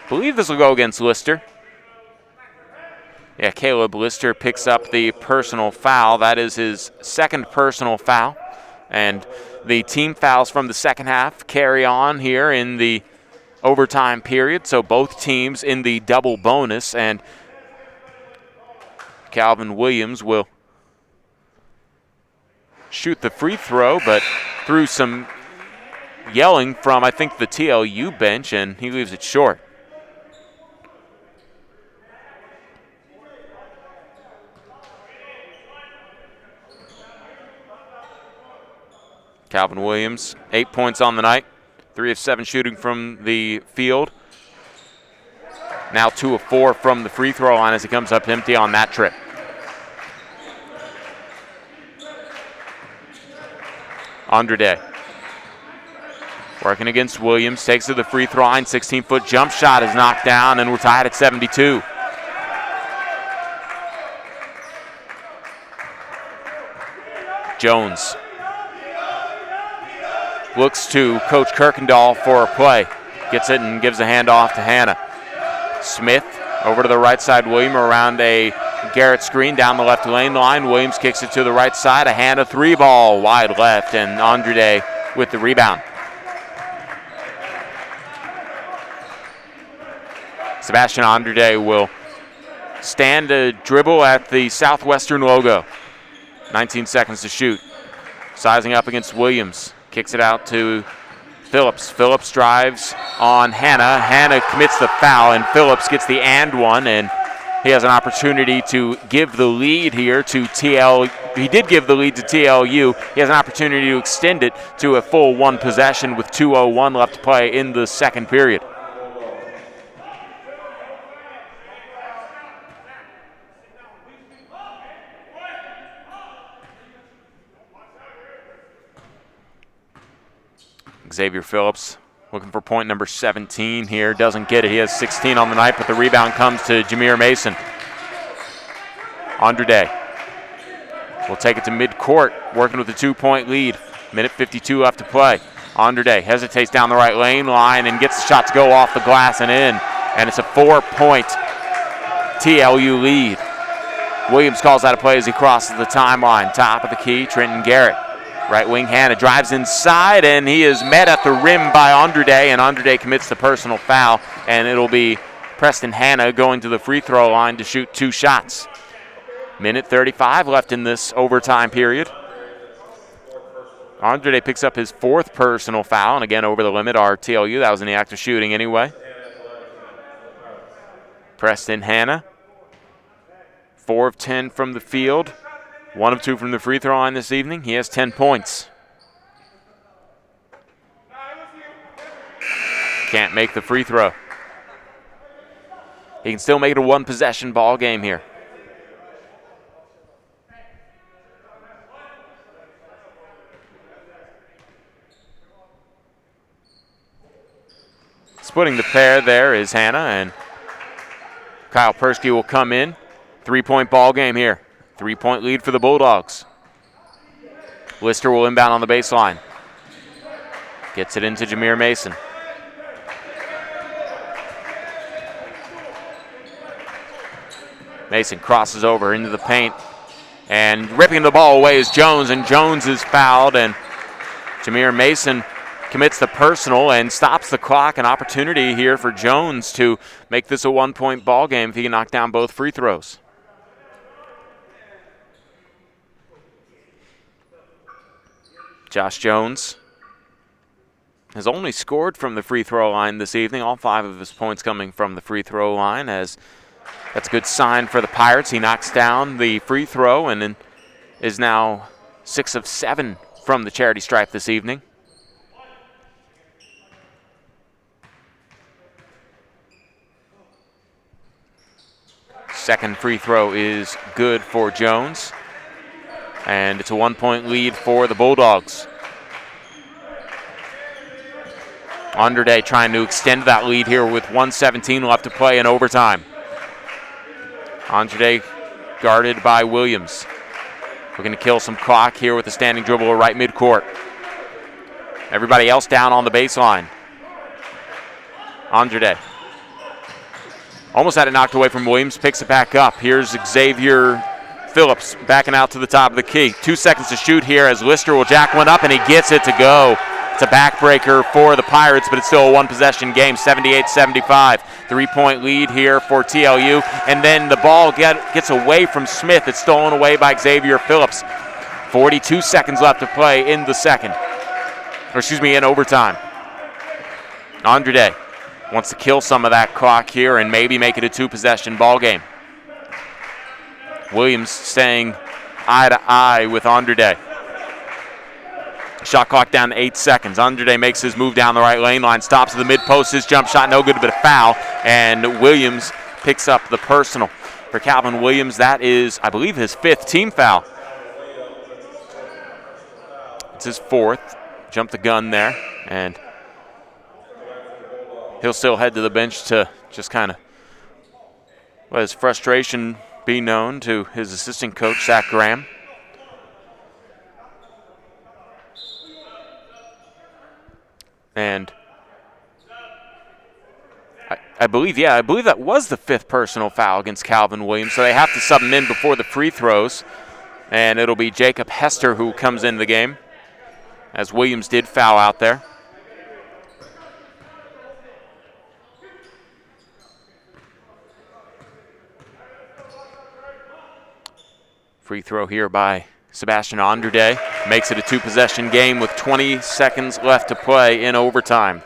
Believe this will go against Lister. Yeah, Caleb Lister picks up the personal foul. That is his second personal foul. And the team fouls from the second half carry on here in the overtime period. So both teams in the double bonus, and Calvin Williams will shoot the free throw, but through some yelling from, I think, the TLU bench, and he leaves it short. Calvin Williams, 8 points on the night, 3 of 7 shooting from the field. Now 2 of 4 from the free throw line as he comes up empty on that trip. Andrade working against Williams, takes to the free throw line, 16-foot jump shot is knocked down, and we're tied at 72. Jones looks to Coach Kirkendall for a play. Gets it and gives a handoff to Hannah. Smith over to the right side. Williams around a Garrett screen down the left lane line. Williams kicks it to the right side. A Hannah 3-ball wide left, and Andrade with the rebound. Sebastian Andrade will stand a dribble at the Southwestern logo. 19 seconds to shoot. Sizing up against Williams. Kicks it out to Phillips. Phillips drives on Hannah. Hannah commits the foul, and Phillips gets the and one, and he has an opportunity to give the lead here to TL. He did give the lead to TLU. He has an opportunity to extend it to a full 1 possession with 2:01 left to play in the second period. Xavier Phillips looking for point number 17 here. Doesn't get it. He has 16 on the night, but the rebound comes to Jameer Mason. Andrade will take it to midcourt, working with a 2-point lead. Minute 52 left to play. Andrade hesitates down the right lane line and gets the shot to go off the glass and in. And it's a 4-point TLU lead. Williams calls that a play as he crosses the timeline. Top of the key, Trenton Garrett. Right wing Hannah drives inside, and he is met at the rim by Andrade, and Andrade commits the personal foul, and it'll be Preston Hannah going to the free throw line to shoot 2 shots. Minute 35 left in this overtime period. Andrade picks up his 4th personal foul, and again over the limit are TLU. That was in the act of shooting anyway. Preston Hannah, 4 of 10 from the field. 1 of 2 from the free throw line this evening. He has 10 points. Can't make the free throw. He can still make it a 1-possession ball game here. Splitting the pair there is Hannah, and Kyle Persky will come in. 3-point ball game here. 3-point lead for the Bulldogs. Lister will inbound on the baseline. Gets it into Jameer Mason. Mason crosses over into the paint, and ripping the ball away is Jones, and Jones is fouled, and Jameer Mason commits the personal and stops the clock. An opportunity here for Jones to make this a 1-point ball game if he can knock down both free throws. Josh Jones has only scored from the free throw line this evening. All 5 of his points coming from the free throw line, as that's a good sign for the Pirates. He knocks down the free throw and then is now 6 of 7 from the charity stripe this evening. Second free throw is good for Jones. And it's a 1-point lead for the Bulldogs. Andrade trying to extend that lead here with 1:17 left to play in overtime. Andrade guarded by Williams. Looking to kill some clock here with a standing dribble right midcourt. Everybody else down on the baseline. Andrade almost had it knocked away from Williams, picks it back up. Here's Xavier Phillips backing out to the top of the key. 2 seconds to shoot here as Lister will jack one up, and he gets it to go. It's a backbreaker for the Pirates, but it's still a 1-possession game, 78-75. 3-point lead here for TLU, and then the ball gets away from Smith. It's stolen away by Xavier Phillips. 42 seconds left to play in the second. In overtime. Andrade wants to kill some of that clock here and maybe make it a 2-possession ball game. Williams staying eye to eye with Andrade. Shot clock down to 8 seconds. Andrade makes his move down the right lane line, stops at the mid-post. His jump shot no good, but a foul. And Williams picks up the personal. For Calvin Williams, that is, I believe, his 5th team foul. It's his 4th. Jumped the gun there. And he'll still head to the bench to just kind of let his frustration be known to his assistant coach, Zach Graham. And I believe that was the 5th personal foul against Calvin Williams. So they have to sub him in before the free throws. And it'll be Jacob Hester who comes into the game, as Williams did foul out there. Free throw here by Sebastian Andrade. Makes it a 2-possession game with 20 seconds left to play in overtime.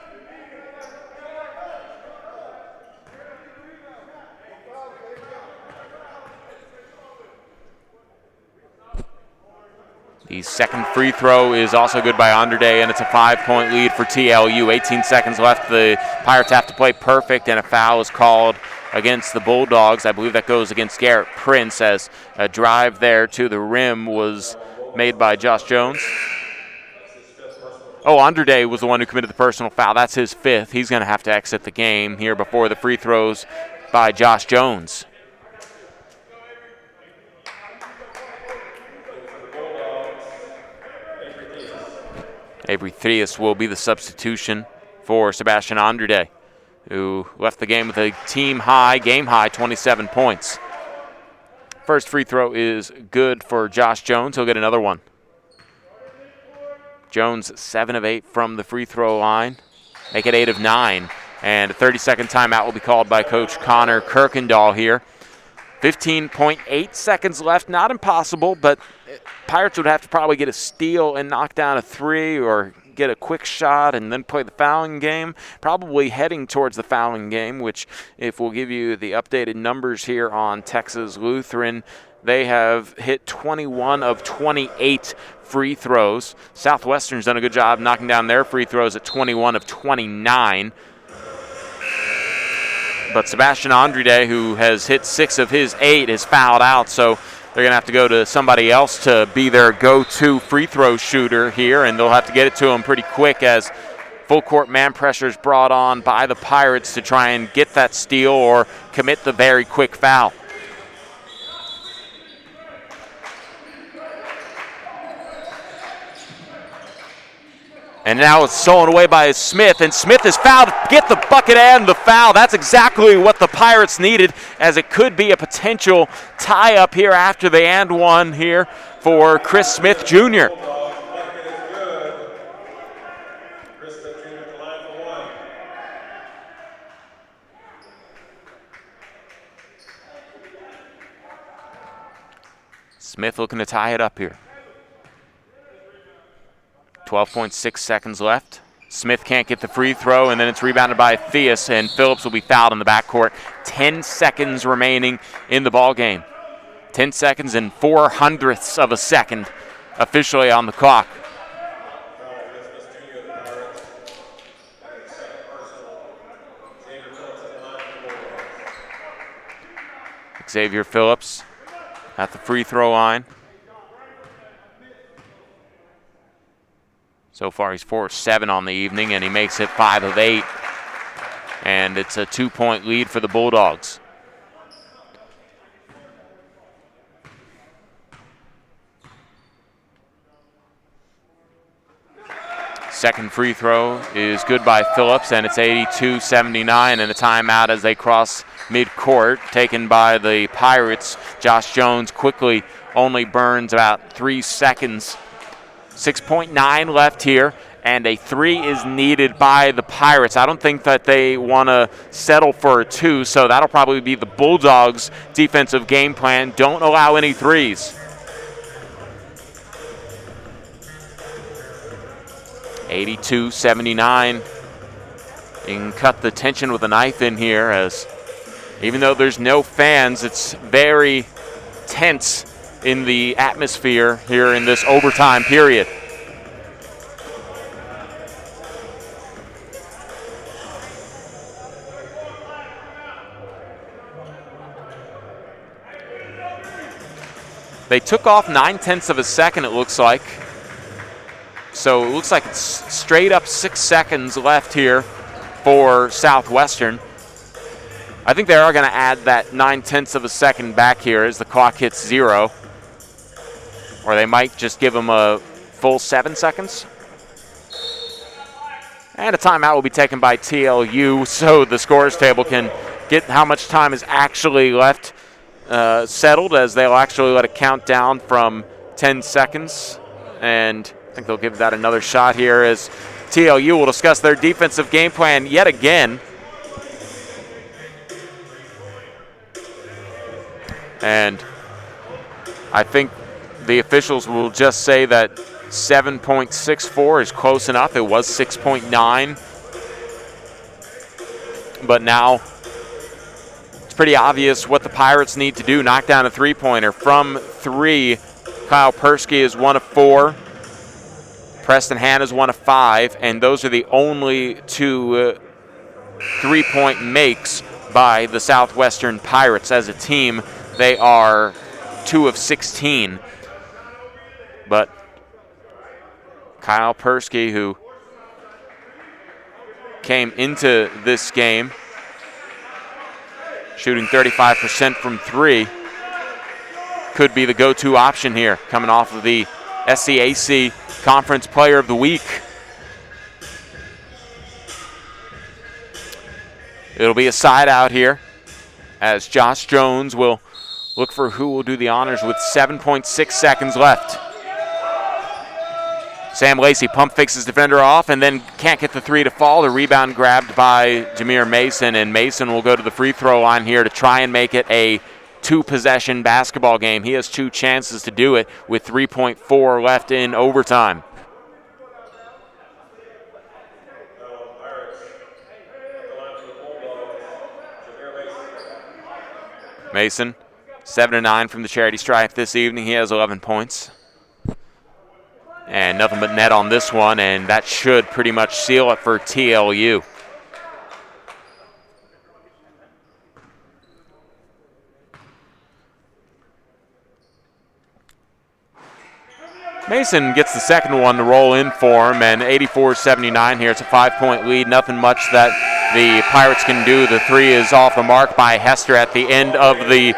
The second free throw is also good by Andrade, and it's a 5-point lead for TLU. 18 seconds left. The Pirates have to play perfect, and a foul is called against the Bulldogs. I believe that goes against Garrett Prince, as a drive there to the rim was made by Josh Jones. Oh, Andrade was the one who committed the personal foul. That's his 5th. He's going to have to exit the game here before the free throws by Josh Jones. Avery Theus will be the substitution for Sebastian Andrade, who left the game with a game-high 27 points. First free throw is good for Josh Jones. He'll get another one. Jones 7 of 8 from the free throw line. Make it 8 of 9. And a 30-second timeout will be called by Coach Connor Kirkendall here. 15.8 seconds left. Not impossible, but Pirates would have to probably get a steal and knock down a 3, or get a quick shot and then play the fouling game. Probably heading towards the fouling game, which, if we'll give you the updated numbers here on Texas Lutheran, they have hit 21 of 28 free throws. Southwestern's done a good job knocking down their free throws at 21 of 29. But Sebastian Andrade, who has hit 6 of his 8, is fouled out, so they're going to have to go to somebody else to be their go-to free throw shooter here, and they'll have to get it to him pretty quick, as full court man pressure is brought on by the Pirates to try and get that steal or commit the very quick foul. And now it's stolen away by Smith, and Smith is fouled. Get the bucket and the foul. That's exactly what the Pirates needed, as it could be a potential tie-up here after the and one here for Chris Smith Jr. Smith looking to tie it up here. 12.6 seconds left. Smith can't get the free throw, and then it's rebounded by Theus, and Phillips will be fouled in the backcourt. 10 seconds remaining in the ball game. 10 seconds and 0.04 of a second officially on the clock. Xavier Phillips at the free throw line. So far, he's 4 of 7 on the evening, and he makes it 5 of 8. And it's a 2-point lead for the Bulldogs. Second free throw is good by Phillips, and it's 82-79, and a timeout as they cross midcourt, taken by the Pirates. Josh Jones quickly only burns about 3 seconds. 6.9 left here, and a 3 is needed by the Pirates. I don't think that they want to settle for a 2, so that'll probably be the Bulldogs' defensive game plan. Don't allow any 3s. 82-79. You can cut the tension with a knife in here, as even though there's no fans, it's very tense in the atmosphere here in this overtime period. They took off 9/10 of a second, it looks like. So it looks like it's straight up 6 seconds left here for Southwestern. I think they are going to add that 9/10 of a second back here as the clock hits 0. Or they might just give them a full 7 seconds. And a timeout will be taken by TLU so the scores table can get how much time is actually left settled, as they'll actually let it count down from 10 seconds. And I think they'll give that another shot here as TLU will discuss their defensive game plan yet again. And I think the officials will just say that 7.64 is close enough. It was 6.9. But now it's pretty obvious what the Pirates need to do. Knock down a three-pointer. From 3, Kyle Persky is 1 of 4. Preston Hanna is 1 of 5. And those are the only 2 three-point makes by the Southwestern Pirates. As a team, they are 2 of 16. But Kyle Persky, who came into this game shooting 35% from 3, could be the go-to option here, coming off of the SCAC Conference Player of the Week. It'll be a side out here as Josh Jones will look for who will do the honors with 7.6 seconds left. Sam Lacey pump fakes his defender off and then can't get the 3 to fall. The rebound grabbed by Jameer Mason, and Mason will go to the free throw line here to try and make it a 2-possession basketball game. He has 2 chances to do it with 3.4 left in overtime. Mason, 7-9 from the charity stripe this evening. He has 11 points. And nothing but net on this one, and that should pretty much seal it for TLU. Mason gets the second one to roll in for him, and 84-79 here. It's a 5-point lead. Nothing much that the Pirates can do. The 3 is off the mark by Hester at the end of the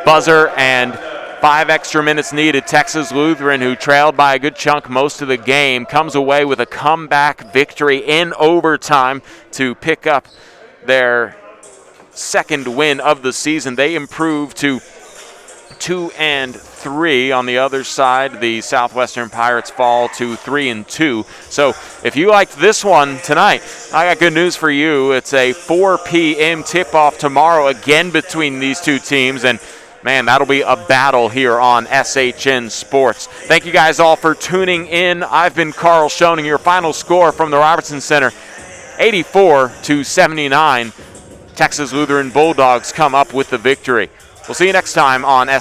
buzzer, and 5 extra minutes needed. Texas Lutheran, who trailed by a good chunk most of the game, comes away with a comeback victory in overtime to pick up their second win of the season. They improve to 2-3. On the other side, the Southwestern Pirates fall to 3-2. So if you liked this one tonight, I got good news for you. It's a 4 p.m. tip-off tomorrow again between these two teams, and man, that'll be a battle here on SHN Sports. Thank you guys all for tuning in. I've been Carl Schoening. Your final score from the Robertson Center, 84-79. Texas Lutheran Bulldogs come up with the victory. We'll see you next time on SHN.